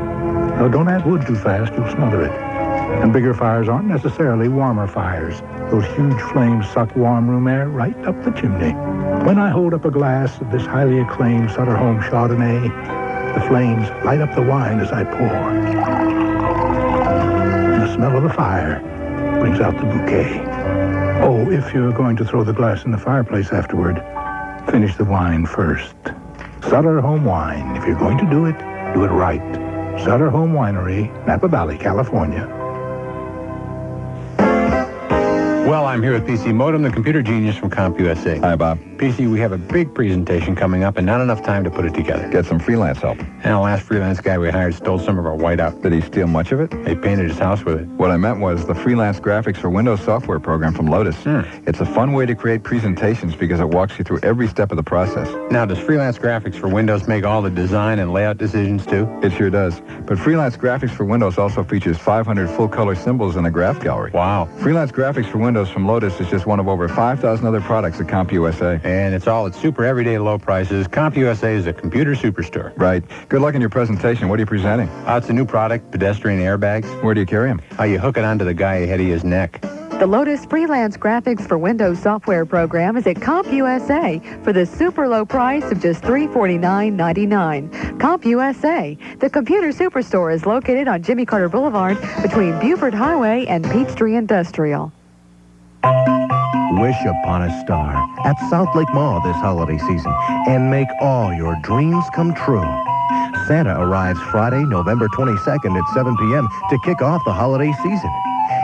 Now, don't add wood too fast, you'll smother it. And bigger fires aren't necessarily warmer fires. Those huge flames suck warm room air right up the chimney. When I hold up a glass of this highly acclaimed Sutter Home Chardonnay, the flames light up the wine as I pour. And the smell of the fire brings out the bouquet. Oh, if you're going to throw the glass in the fireplace afterward, finish the wine first. Sutter Home Wine. If you're going to do it right. Sutter Home Winery, Napa Valley, California. Well, I'm here with PC Modem, the computer genius from CompUSA. Hi, Bob. PC, we have a big presentation coming up and not enough time to put it together. Get some freelance help. And the last freelance guy we hired stole some of our whiteout. Did he steal much of it? They painted his house with it. What I meant was the freelance graphics for Windows software program from Lotus. It's a fun way to create presentations because it walks you through every step of the process. Now, does freelance graphics for Windows make all the design and layout decisions too? It sure does. But freelance graphics for Windows also features 500 full-color symbols in a graph gallery. Wow. Freelance graphics for Windows windows from Lotus is just one of over 5,000 other products at CompUSA. And it's all at super everyday low prices. CompUSA is a computer superstore. Right. Good luck in your presentation. What are you presenting? It's a new product, pedestrian airbags. Where do you carry them? You hook it onto the guy ahead of his neck. The Lotus Freelance Graphics for Windows software program is at CompUSA for the super low price of just $349.99. CompUSA, the computer superstore, is located on Jimmy Carter Boulevard between Buford Highway and Peachtree Industrial. Wish upon a star at South Lake Mall this holiday season and make all your dreams come true. Santa arrives Friday, November 22nd at 7 p.m. to kick off the holiday season.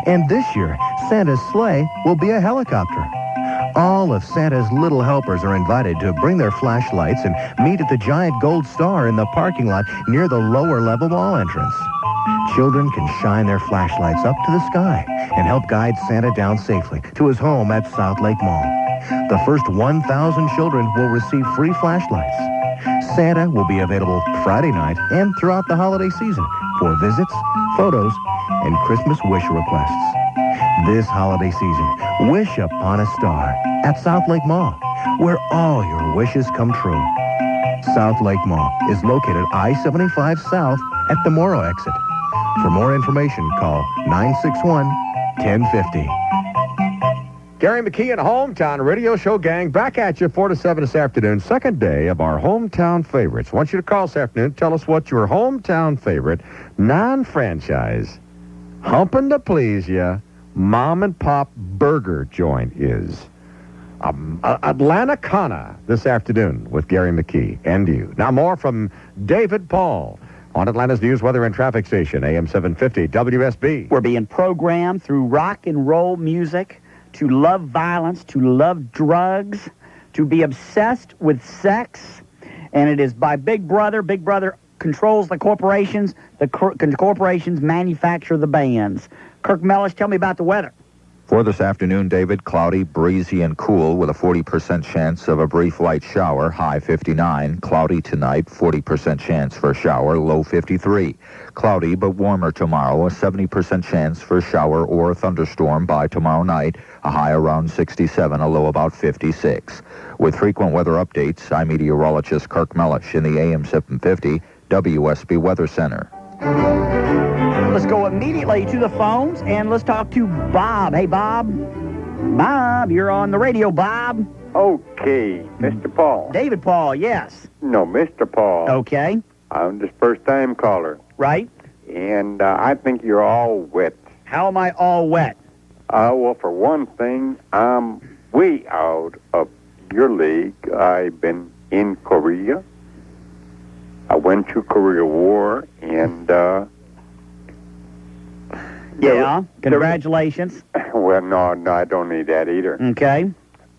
And this year, Santa's sleigh will be a helicopter. All of Santa's little helpers are invited to bring their flashlights and meet at the giant gold star in the parking lot near the lower level mall entrance. Children can shine their flashlights up to the sky and help guide Santa down safely to his home at South Lake Mall. The first 1,000 children will receive free flashlights. Santa will be available Friday night and throughout the holiday season for visits, photos, and Christmas wish requests. This holiday season, wish upon a star at South Lake Mall, where all your wishes come true. South Lake Mall is located I-75 South at the Morrow exit. For more information, call 961-1050. Gary McKee and Hometown Radio Show Gang back at you 4 to 7 this afternoon. Second day of our hometown favorites. I want you to call this afternoon. Tell us what your hometown favorite, non-franchise, humping to please you, mom and pop burger joint is. Atlanta Ga this afternoon with Gary McKee and you. Now more from David Paul on Atlanta's news, weather, and traffic station, AM-750 WSB. We're being programmed through rock and roll music to love violence, to love drugs, to be obsessed with sex. And it is by Big Brother. Big Brother controls the corporations. The corporations manufacture the bands. Kirk Mellish, tell me about the weather. For this afternoon, David, cloudy, breezy, and cool with a 40% chance of a brief light shower, high 59. Cloudy tonight, 40% chance for a shower, low 53. Cloudy but warmer tomorrow, a 70% chance for a shower or a thunderstorm by tomorrow night, a high around 67, a low about 56. With frequent weather updates, I'm meteorologist Kirk Mellish in the AM-750 WSB Weather Center. Let's go immediately to the phones, and let's talk to Bob. Hey, Bob. Bob, you're on the radio, Bob. Okay, Mr. Paul. David Paul, yes. No, Mr. Paul. Okay. I'm just first-time caller. Right. And I think you're all wet. How am I all wet? Well, for one thing, I'm way out of your league. I've been in Korea. I went to Korea War, and... yeah, congratulations. Well, no, I don't need that either. Okay.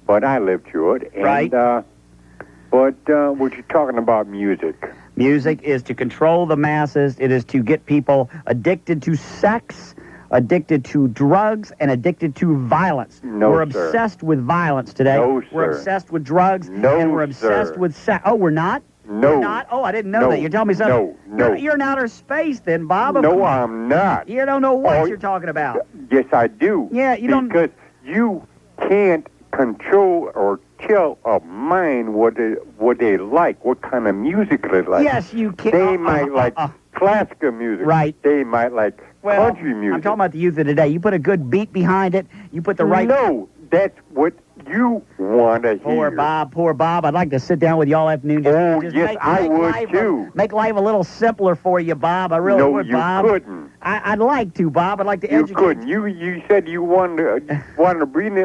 But I lived through it. And, right. But what you're talking about music. Music is to control the masses. It is to get people addicted to sex, addicted to drugs, and addicted to violence. No, we're sir. Obsessed with violence today. No, we're sir. obsessed with drugs, no, and we're obsessed sir. with sex. Oh, we're not? No. We're not? Oh, I didn't know that. You're telling me something. No. You're in outer space then, Bob. No, I'm not. You don't know what you're talking about. Yes, I do. Yeah, you don't... Because you can't control or tell a mind what they like, what kind of music they like. Yes, you can. They might like classical music. Right. They might like country music. I'm talking about the youth of today. You put a good beat behind it. You put the right... No, that's what you want to hear. Poor Bob. I'd like to sit down with you all afternoon. Just yes, I would too. Make life a little simpler for you, Bob. I really would, Bob. No, you couldn't. I'd like to, Bob. I'd like to educate. You couldn't. You said you wanted to bring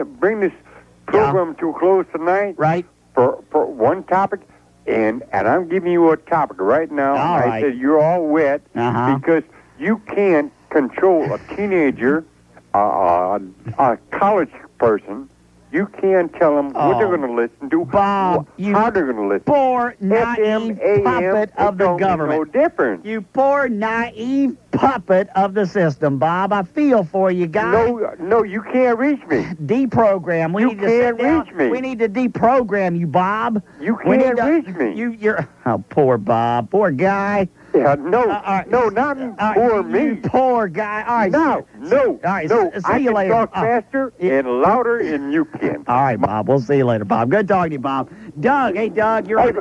this program to a close tonight. Right. For one topic, and I'm giving you a topic right now. All right. I said you're all wet because you can't control a teenager, a college person. You can't tell them what they're going to listen to, Bob, how they're going to listen. Poor, naive puppet of the government. No difference. You poor, naive puppet of the system, Bob. I feel for you, guy. No, you can't reach me. Deprogram. You can't reach me. We need to deprogram you, Bob. You can't reach me. You're poor Bob, poor guy. Yeah, no, not poor me. You poor guy. All right. No. All right, no. see you later. I can talk faster and louder than you can. All right, Bob. We'll see you later, Bob. Good talking to you, Bob. Doug. Hey, Doug. You're Hey,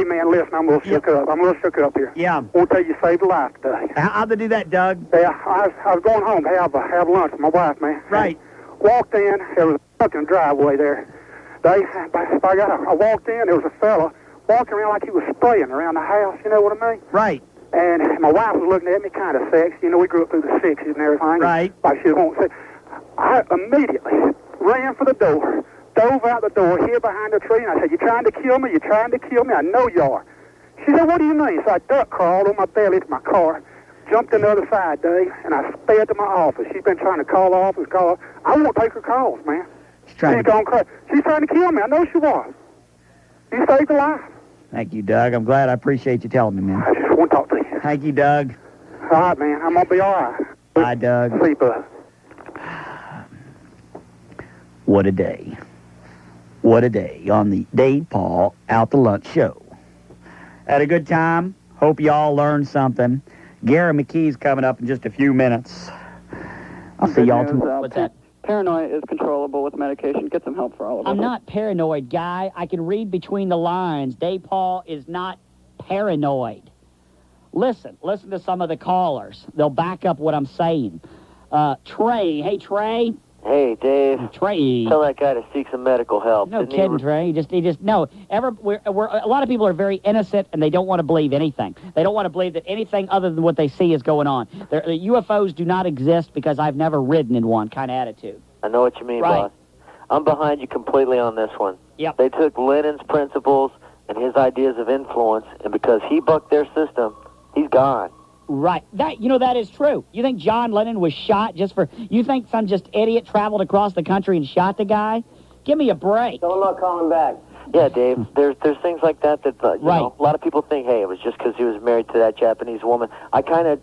man, listen, I'm a little shook up. I'm a little shook up here. Yeah. I want to tell you saved a life today. How'd they do that, Doug? Yeah, I was going home to have lunch with my wife, man. Right. Walked in. There was a fucking driveway there. I walked in. There was a fella walking around like he was spraying around the house. You know what I mean? Right. And my wife was looking at me kind of sexy. You know, we grew up through the 60s and everything. Right. Like she won't say. I immediately ran for the door, dove out the door, hid behind a tree, and I said, "You trying to kill me? You trying to kill me? I know you are." She said, "What do you mean?" So I duck crawled on my belly to my car, jumped on the other side, Dave, and I sped to my office. She's been trying to call the office, I won't take her calls, man. She's trying to kill me. I know she was. You saved a life. Thank you, Doug. I'm glad. I appreciate you telling me, man. I just want to talk to you. Thank you, Doug. All right, man. I'm going to be all right. Bye, Doug. Sleep up. What a day. What a day on the Dave Paul Out to Lunch show. Had a good time. Hope you all learned something. Gary McKee's coming up in just a few minutes. I'll see y'all tomorrow. What's that? Paranoia is controllable with medication. Get some help for all of us. I'm not paranoid, guy. I can read between the lines. Dave Paul is not paranoid. Listen to some of the callers. They'll back up what I'm saying. Trey. Hey, Trey. Hey, Dave. Trey. Tell that guy to seek some medical help. No kidding, Trey. He just no. A lot of people are very innocent and they don't want to believe anything. They don't want to believe that anything other than what they see is going on. UFOs do not exist because I've never ridden in one kind of attitude. I know what you mean, right. boss. I'm behind you completely on this one. Yep. They took Lenin's principles and his ideas of influence, and because he bucked their system, he's gone. Right. That is true. You think John Lennon was shot you think some just idiot traveled across the country and shot the guy? Give me a break. Don't look calling back. Yeah, Dave, there's things like that you right. know, a lot of people think, hey, it was just because he was married to that Japanese woman. I kind of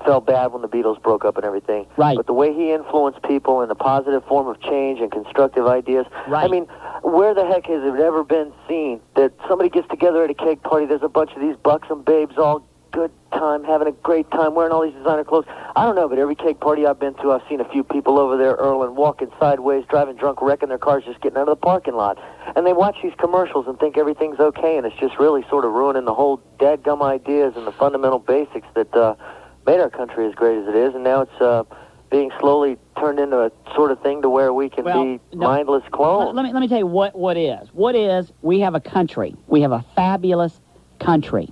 felt bad when the Beatles broke up and everything. Right. But the way he influenced people in a positive form of change and constructive ideas, right. I mean, where the heck has it ever been seen that somebody gets together at a cake party, there's a bunch of these buxom babes all good time, having a great time, wearing all these designer clothes. I don't know, but every cake party I've been to, I've seen a few people over there earling, walking sideways, driving drunk, wrecking their cars, just getting out of the parking lot. And they watch these commercials and think everything's okay, and it's just really sort of ruining the whole dadgum ideas and the fundamental basics that made our country as great as it is. And now it's being slowly turned into a sort of thing to where we can be mindless clones. Let me tell you what is. What is, we have a country. We have a fabulous country.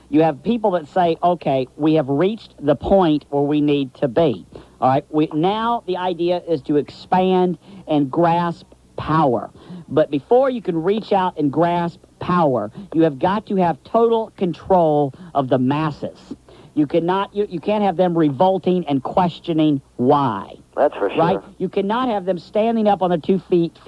You have people that say, okay, we have reached the point where we need to be. All right, now the idea is to expand and grasp power. But before you can reach out and grasp power, you have got to have total control of the masses. You cannot. You can't have them revolting and questioning why. That's for sure. Right? You cannot have them standing up on their 2 feet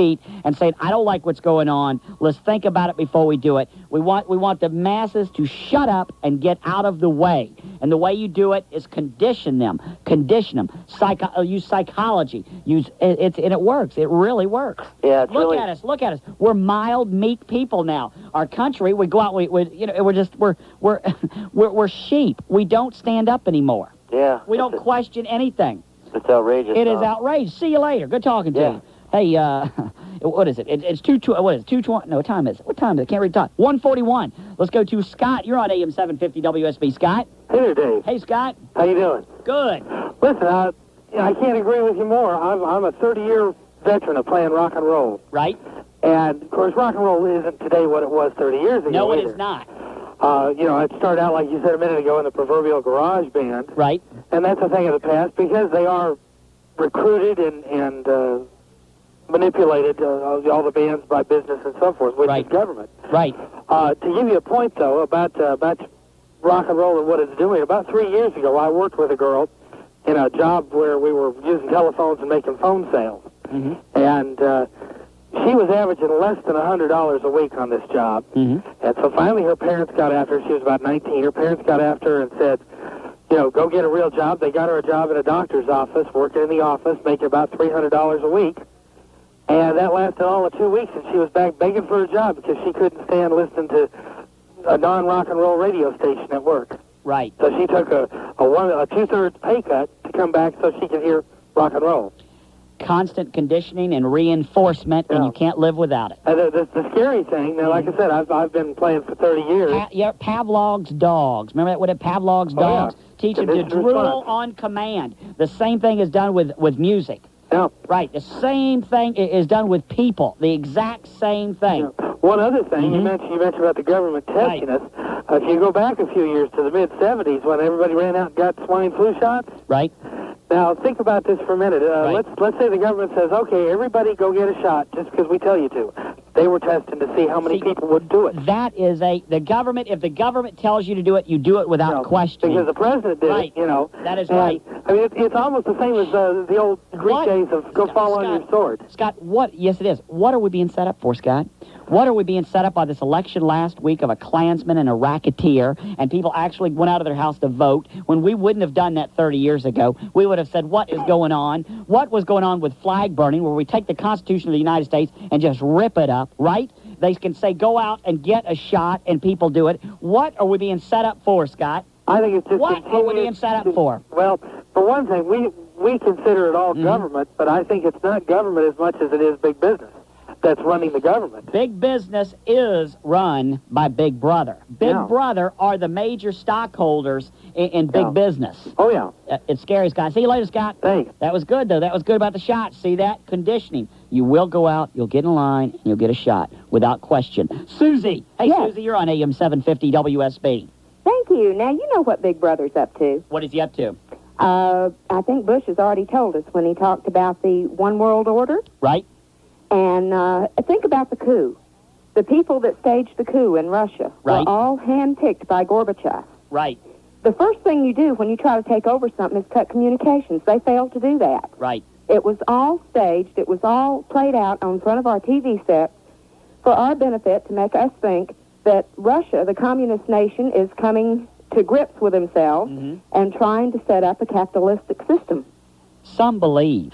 and saying, I don't like what's going on. Let's think about it before we do it. We want the masses to shut up and get out of the way. And the way you do it is condition them. Use psychology. And it works. It really works. Yeah, Look at us. We're mild, meek people now. Our country, we go out, we're sheep. We don't stand up anymore. Yeah. We don't question anything. It's outrageous. It is outrageous. See you later. Good talking to you. Hey, what is it? It's 2:20. No, what time is it? What time is it? Can't read time. 1:41. Let's go to Scott. You're on AM-750 WSB. Scott. Hey there, Dave. Hey, Scott. How you doing? Good. Listen, I can't agree with you more. I'm a 30-year veteran of playing rock and roll. Right. And, of course, rock and roll isn't today what it was 30 years ago. No, it either. is not. It started out, like you said a minute ago, in the proverbial garage band. Right. And that's a thing of the past because they are recruited and manipulated, all the bands by business and so forth, which is government. Right. To give you a point, though, about rock and roll and what it's doing, about 3 years ago, I worked with a girl in a job where we were using telephones and making phone sales. Mm-hmm. And she was averaging less than $100 a week on this job. Mm-hmm. And so finally her parents got after her. She was about 19. Her parents got after her and said, go get a real job. They got her a job in a doctor's office, working in the office, making about $300 a week. And that lasted all of 2 weeks, and she was back begging for a job because she couldn't stand listening to a non-rock and roll radio station at work. Right. So she took a 2/3 pay cut to come back so she could hear rock and roll. Constant conditioning and reinforcement, and you can't live without it. The scary thing, now, like I said, I've been playing for 30 years. Pavlov's dogs. Remember that? What did Pavlov's dogs teach them to drool on command? The same thing is done with music. Yeah. Right. The same thing is done with people. The exact same thing. Yeah. One other thing, you mentioned about the government testing us. If you go back a few years to the mid-'70s when everybody ran out and got swine flu shots. Right. Now, think about this for a minute. Let's say the government says, okay, everybody go get a shot just because we tell you to. They were testing to see how many people would do it. That is if the government tells you to do it, you do it without question. Because the president did it, That is right. I mean, it's almost the same as the old Greek days of go fall on your sword. Scott, yes, it is. What are we being set up for, Scott? What are we being set up by this election last week of a Klansman and a racketeer, and people actually went out of their house to vote when we wouldn't have done that 30 years ago? We would have said, what is going on? What was going on with flag burning, where we take the Constitution of the United States and just rip it up, right? They can say, go out and get a shot, and people do it. What are we being set up for, Scott? I think it's just what are we being set up for? Well, for one thing, we consider it all government, but I think it's not government as much as it is big business that's running the government. Big business is run by Big Brother. Big Brother are the major stockholders in big business. Oh, yeah. It's scary, Scott. See you later, Scott. Thanks. That was good, though. That was good about the shot. See that? Conditioning. You will go out, you'll get in line, and you'll get a shot without question. Susie. Hey, Susie, you're on AM-750 WSB. Thank you. Now, you know what Big Brother's up to. What is he up to? I think Bush has already told us when he talked about the one world order. Right. And think about the coup. The people that staged the coup in Russia were all handpicked by Gorbachev. Right. The first thing you do when you try to take over something is cut communications. They failed to do that. Right. It was all staged. It was all played out in front of our TV sets for our benefit to make us think that Russia, the communist nation, is coming to grips with themselves and trying to set up a capitalistic system. Some believe.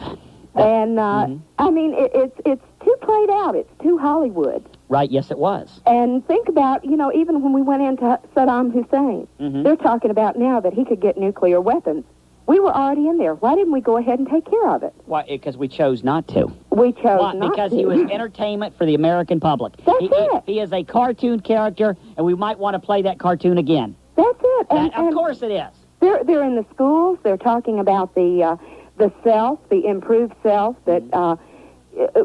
And, I mean, it's too played out. It's too Hollywood. Right, yes, it was. And think about, even when we went into Saddam Hussein, they're talking about now that he could get nuclear weapons. We were already in there. Why didn't we go ahead and take care of it? Why? Because we chose not to. We chose not to. Because he was entertainment for the American public. That's it. He is a cartoon character, and we might want to play that cartoon again. That's it. Of course it is. They're in the schools. They're talking about the self, the improved self, that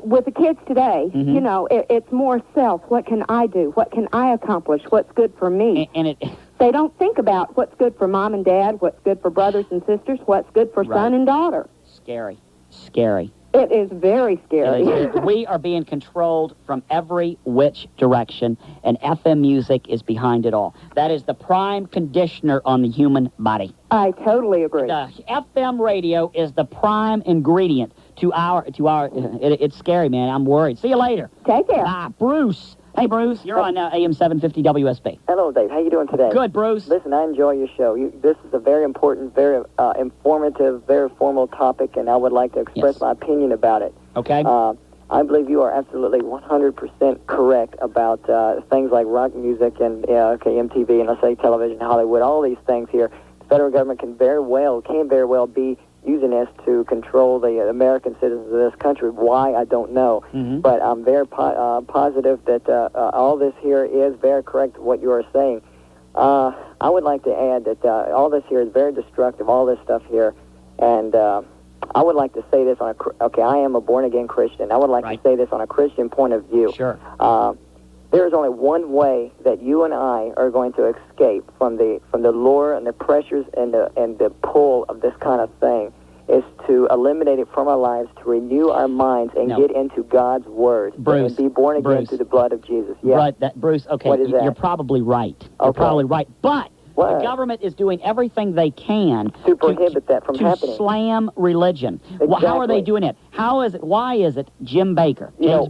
with the kids today, it's more self. What can I do? What can I accomplish? What's good for me? They don't think about what's good for mom and dad, what's good for brothers and sisters, what's good for son and daughter. Scary. Scary. It is very scary. We are being controlled from every which direction, and FM music is behind it all. That is the prime conditioner on the human body. I totally agree. The FM radio is the prime ingredient to our. It's scary, man. I'm worried. See you later. Take care. Bruce. Hey, Bruce, you're on AM-750 WSB. Hello, Dave. How you doing today? Good, Bruce. Listen, I enjoy your show. This is a very important, very informative, very formal topic, and I would like to express my opinion about it. Okay. I believe you are absolutely 100% correct about things like rock music and MTV and let's say television, Hollywood, all these things here. The federal government can very well be using this to control the American citizens of this country. Why, I don't know. But I'm very positive that all this here is very correct what you are saying. I would like to add that all this here is very destructive, all this stuff here. And I would like to say this on I am a born-again Christian. I would like to say this on a Christian point of view. Sure. There is only one way that you and I are going to escape from the lure and the pressures and the pull of this kind of thing is to eliminate it from our lives, to renew our minds and get into God's Word and be born again through the blood of Jesus. Yeah. Right, Bruce, okay, what is that? You're probably right. You're probably right. But the government is doing everything they can to prohibit that from happening. To slam religion. Exactly. How are they doing it? How is it? Why is it James Baker? James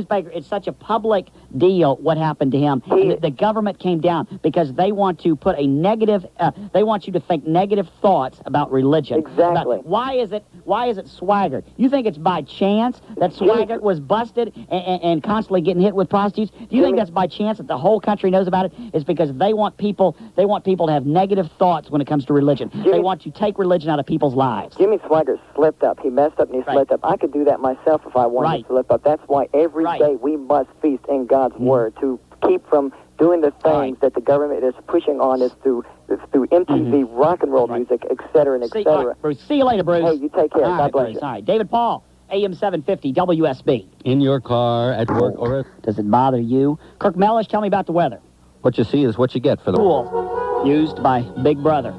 Baker, it's such a public deal what happened to him. The government came down because they want to put a negative, they want you to think negative thoughts about religion. Exactly. Why is it Swaggart? You think it's by chance that Swaggart was busted and constantly getting hit with prostitutes? Do you think that's by chance that the whole country knows about it? It's because they want people to have negative thoughts when it comes to religion. They want to take religion out of people's lives. Jimmy Swaggart slipped up. He messed up and he slipped up. I could do that myself if I wanted to slip up. That's why every day we must feast in God's Word to keep from doing the things that the government is pushing on us through MTV, rock and roll music, et cetera, and et cetera. Bruce, see you later, Bruce. Hey, you take care. God bless you. All right, David Paul, AM-750 WSB. In your car, at work, or... Does it bother you? Kirk Mellish, tell me about the weather. What you see is what you get for the... Tool used by Big Brother.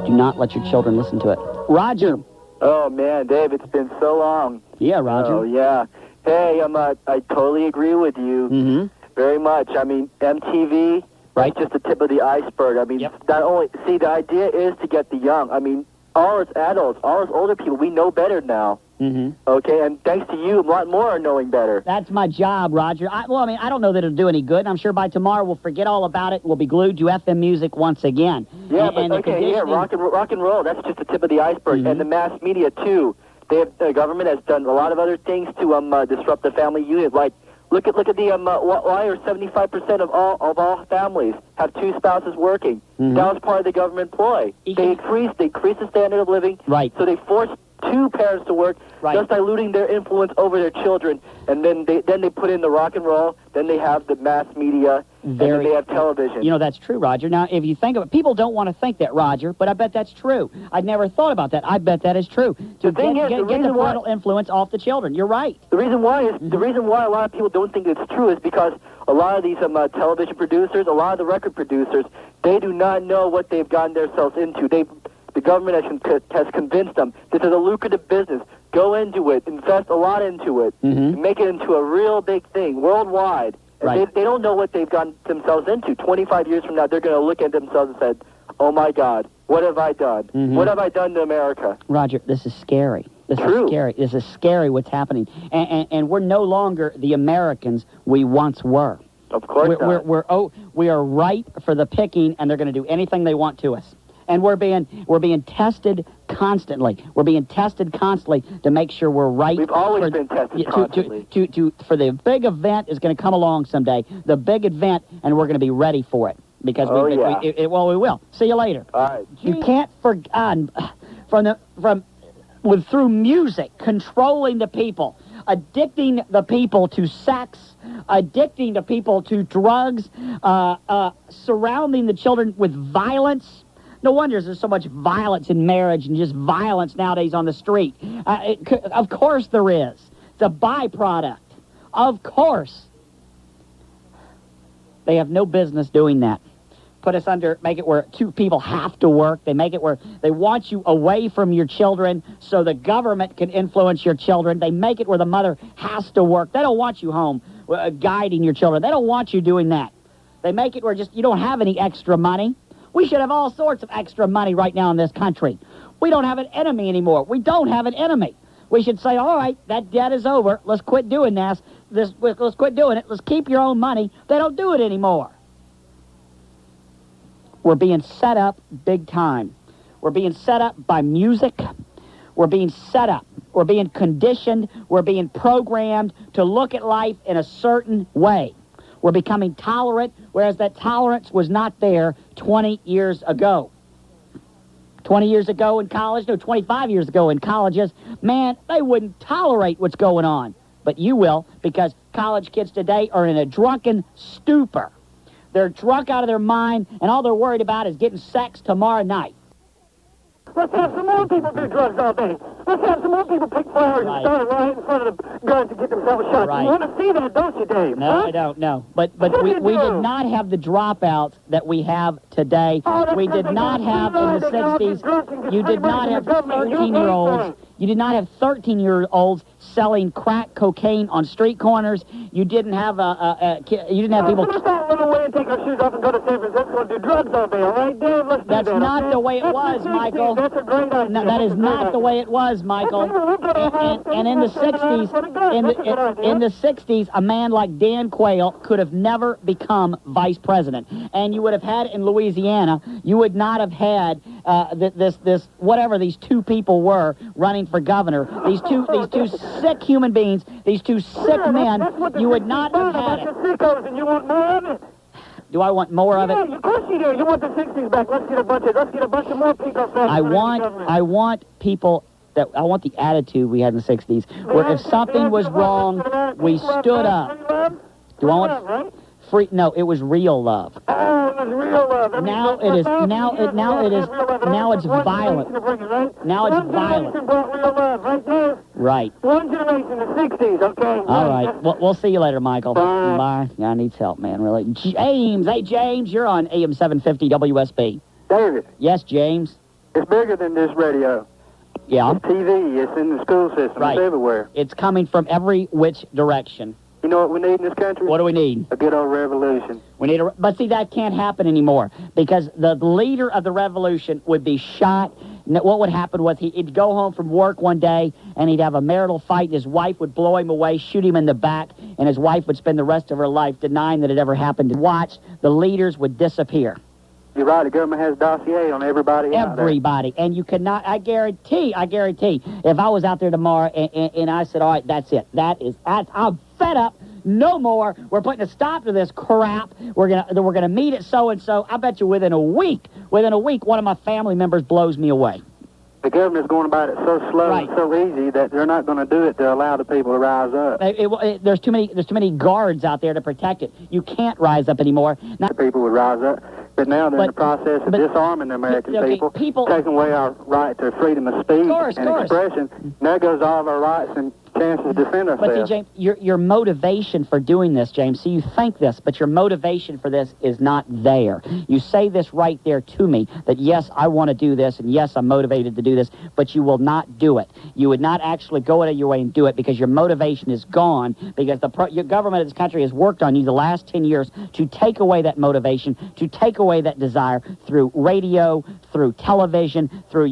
Do not let your children listen to it. Roger. Oh, man, Dave, it's been so long. Yeah, Roger. Oh, yeah. Hey, I totally agree with you very much. I mean, MTV, right? Just the tip of the iceberg. I mean, not only... See, the idea is to get the young. I mean, all us adults, all us older people, we know better now. Okay, and thanks to you, a lot more are knowing better. That's my job, Roger. I don't know that it'll do any good. I'm sure by tomorrow we'll forget all about it. We'll be glued to FM music once again. Yeah, rock and roll. That's just the tip of the iceberg, and the mass media too. The government has done a lot of other things to disrupt the family unit. Like, look at the why are 75% of all families have two spouses working? That was part of the government ploy. They increased the standard of living. Right. So they forced two parents to work, just diluting their influence over their children, and then they put in the rock and roll, then they have the mass media, and then they have television. You know, that's true, Roger. Now, if you think of it, people don't want to think that, Roger, but I bet that's true. I'd never thought about that. I bet that is true. To get the parental influence off the children. You're right. The reason why a lot of people don't think it's true is because a lot of these television producers, a lot of the record producers, they do not know what they've gotten themselves into. The government has convinced them this is a lucrative business. Go into it, invest a lot into it, and make it into a real big thing worldwide. And they don't know what they've gotten themselves into. 25 years from now, they're going to look at themselves and say, oh, my God, what have I done? What have I done to America? Roger, this is scary. This is scary. This is scary what's happening. And we're no longer the Americans we once were. Of course not. We are ripe for the picking, and they're going to do anything they want to us. And we're being tested constantly. We're being tested constantly to make sure we're right. We've always been tested constantly. For the big event is going to come along someday. The big event, and we're going to be ready for it because we will. See you later. All right. You can't through music controlling the people, addicting the people to sex, addicting the people to drugs, surrounding the children with violence. No wonder there's so much violence in marriage and just violence nowadays on the street. Of course there is. It's a byproduct. Of course. They have no business doing that. Make it where two people have to work. They make it where they want you away from your children so the government can influence your children. They make it where the mother has to work. They don't want you home guiding your children. They don't want you doing that. They make it where you don't have any extra money. We should have all sorts of extra money right now in this country. We don't have an enemy anymore. We don't have an enemy. We should say, all right, that debt is over. Let's quit doing this. Let's quit doing it. Let's keep your own money. They don't do it anymore. We're being set up big time. We're being set up by music. We're being set up. We're being conditioned. We're being programmed to look at life in a certain way. We're becoming tolerant, whereas that tolerance was not there 20 years ago. 20 years ago in college, 25 years ago in colleges, man, they wouldn't tolerate what's going on. But you will, because college kids today are in a drunken stupor. They're drunk out of their mind, and all they're worried about is getting sex tomorrow night. Let's have some more people do drugs all day. Let's have some more people pick flowers and start right in front of the guns to get themselves shot. You want to see that, don't you, Dave? No, I don't know. But we did not have the dropouts that we have today. We did not have in the 60s. You did not have 13-year-olds. You did not have 13-year-olds selling crack cocaine on street corners. You didn't have you didn't have people. Let's not run away and take our shoes off and go to San Francisco and do drugs all day, all right, Dave? Let's do That's that, not okay? the way it was, Michael. That's a great idea. No, that is not the way it was, Michael. And in the 60s, in the 60s, a man like Dan Quayle could have never become vice president. And you would have had in Louisiana, you would not have had this whatever these two people were running for governor. These two sick human beings, these two sick men. You would not have had it. Sickos, and you want more of it? Do I want more of it? Yeah, of course you do. You want the 60s back. Let's get a bunch of more people back. I want people that I want the attitude we had in the 60s, where if something was wrong, we stood up. Do I want free? No, it was real love. Oh, it was real love. Now it is. Now it's violent. Now it's violent. Real love, right there. Right. One generation, the 60s. Okay. All right. We'll see you later, Michael. Bye. Yeah, I need help, man. Really. James. Hey, James. You're on AM-750 WSB. David. Yes, James. It's bigger than this radio. Yeah. It's TV. It's in the school system. Right. It's everywhere. It's coming from every which direction. You know what we need in this country? What do we need? A good old revolution. We need but see, that can't happen anymore because the leader of the revolution would be shot. What would happen was he'd go home from work one day and he'd have a marital fight and his wife would blow him away, shoot him in the back, and his wife would spend the rest of her life denying that it ever happened. Watch, the leaders would disappear. You're right. The government has a dossier on everybody. Everybody. And you cannot, I guarantee, if I was out there tomorrow and I said, all right, that's it. I'm fed up. No more. We're putting a stop to this crap. We're gonna meet at so-and-so. I bet you within a week, one of my family members blows me away. The government's going about it so slow and so easy that they're not going to do it to allow the people to rise up. There's too many guards out there to protect it. You can't rise up anymore. The people would rise up, but now they're in the process of disarming the American people, taking away our right to freedom of speech and expression. And that goes all of our rights and chances to defend ourselves. But see, James, your motivation for doing this, James, see, you think this, but your motivation for this is not there. You say this right there to me, that yes, I want to do this, and yes, I'm motivated to do this, but you will not do it. You would not actually go out of your way and do it because your motivation is gone, because your government of this country has worked on you the last 10 years to take away that motivation, to take away that desire through radio, through television, through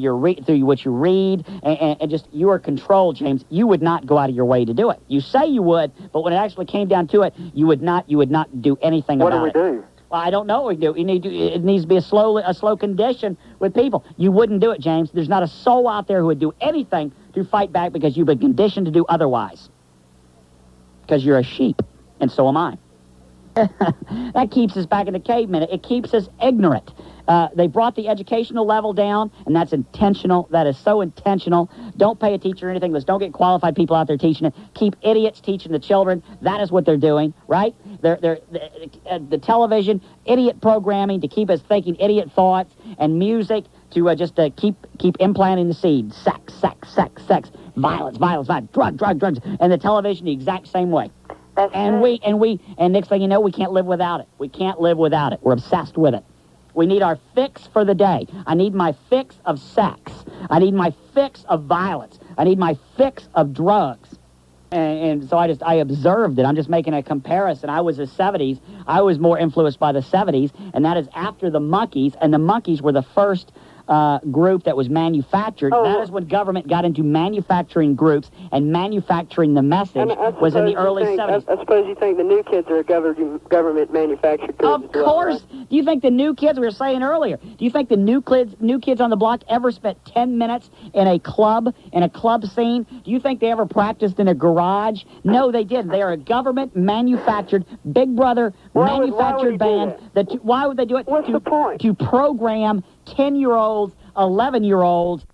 what you read, and just you are controlled, James. You would not go out of your way to do it. You say you would, but when it actually came down to it, you would not do anything about it. What do we do? Well, I don't know what we do. It needs to be a slow condition with people. You wouldn't do it, James. There's not a soul out there who would do anything to fight back because you've been conditioned to do otherwise. Because you're a sheep, and so am I. That keeps us back in the caveman. It keeps us ignorant. They brought the educational level down, and that's intentional. That is so intentional. Don't pay a teacher anything. Don't get qualified people out there teaching it. Keep idiots teaching the children. That is what they're doing, right? The television, idiot programming to keep us thinking idiot thoughts, and music to just keep implanting the seed. Sex, violence, drugs, and the television the exact same way. And next thing you know, we can't live without it. We can't live without it. We're obsessed with it. We need our fix for the day. I need my fix of sex. I need my fix of violence. I need my fix of drugs. And so I observed it. I'm just making a comparison. I was the 70s. I was more influenced by the 70s, and that is after the Monkees, and the Monkees were the first group that was manufactured. That is when government got into manufacturing groups, and manufacturing the message was in the early 70s. I suppose you think the new kids are a government manufactured group. Of course. Right? Do you think the new kids, we were saying earlier, do you think the new kids on the block ever spent 10 minutes in a club scene? Do you think they ever practiced in a garage? No, they didn't. They are a government manufactured, Big Brother manufactured band. Why would they do it? What's the point? To program 10-year-olds, 11-year-olds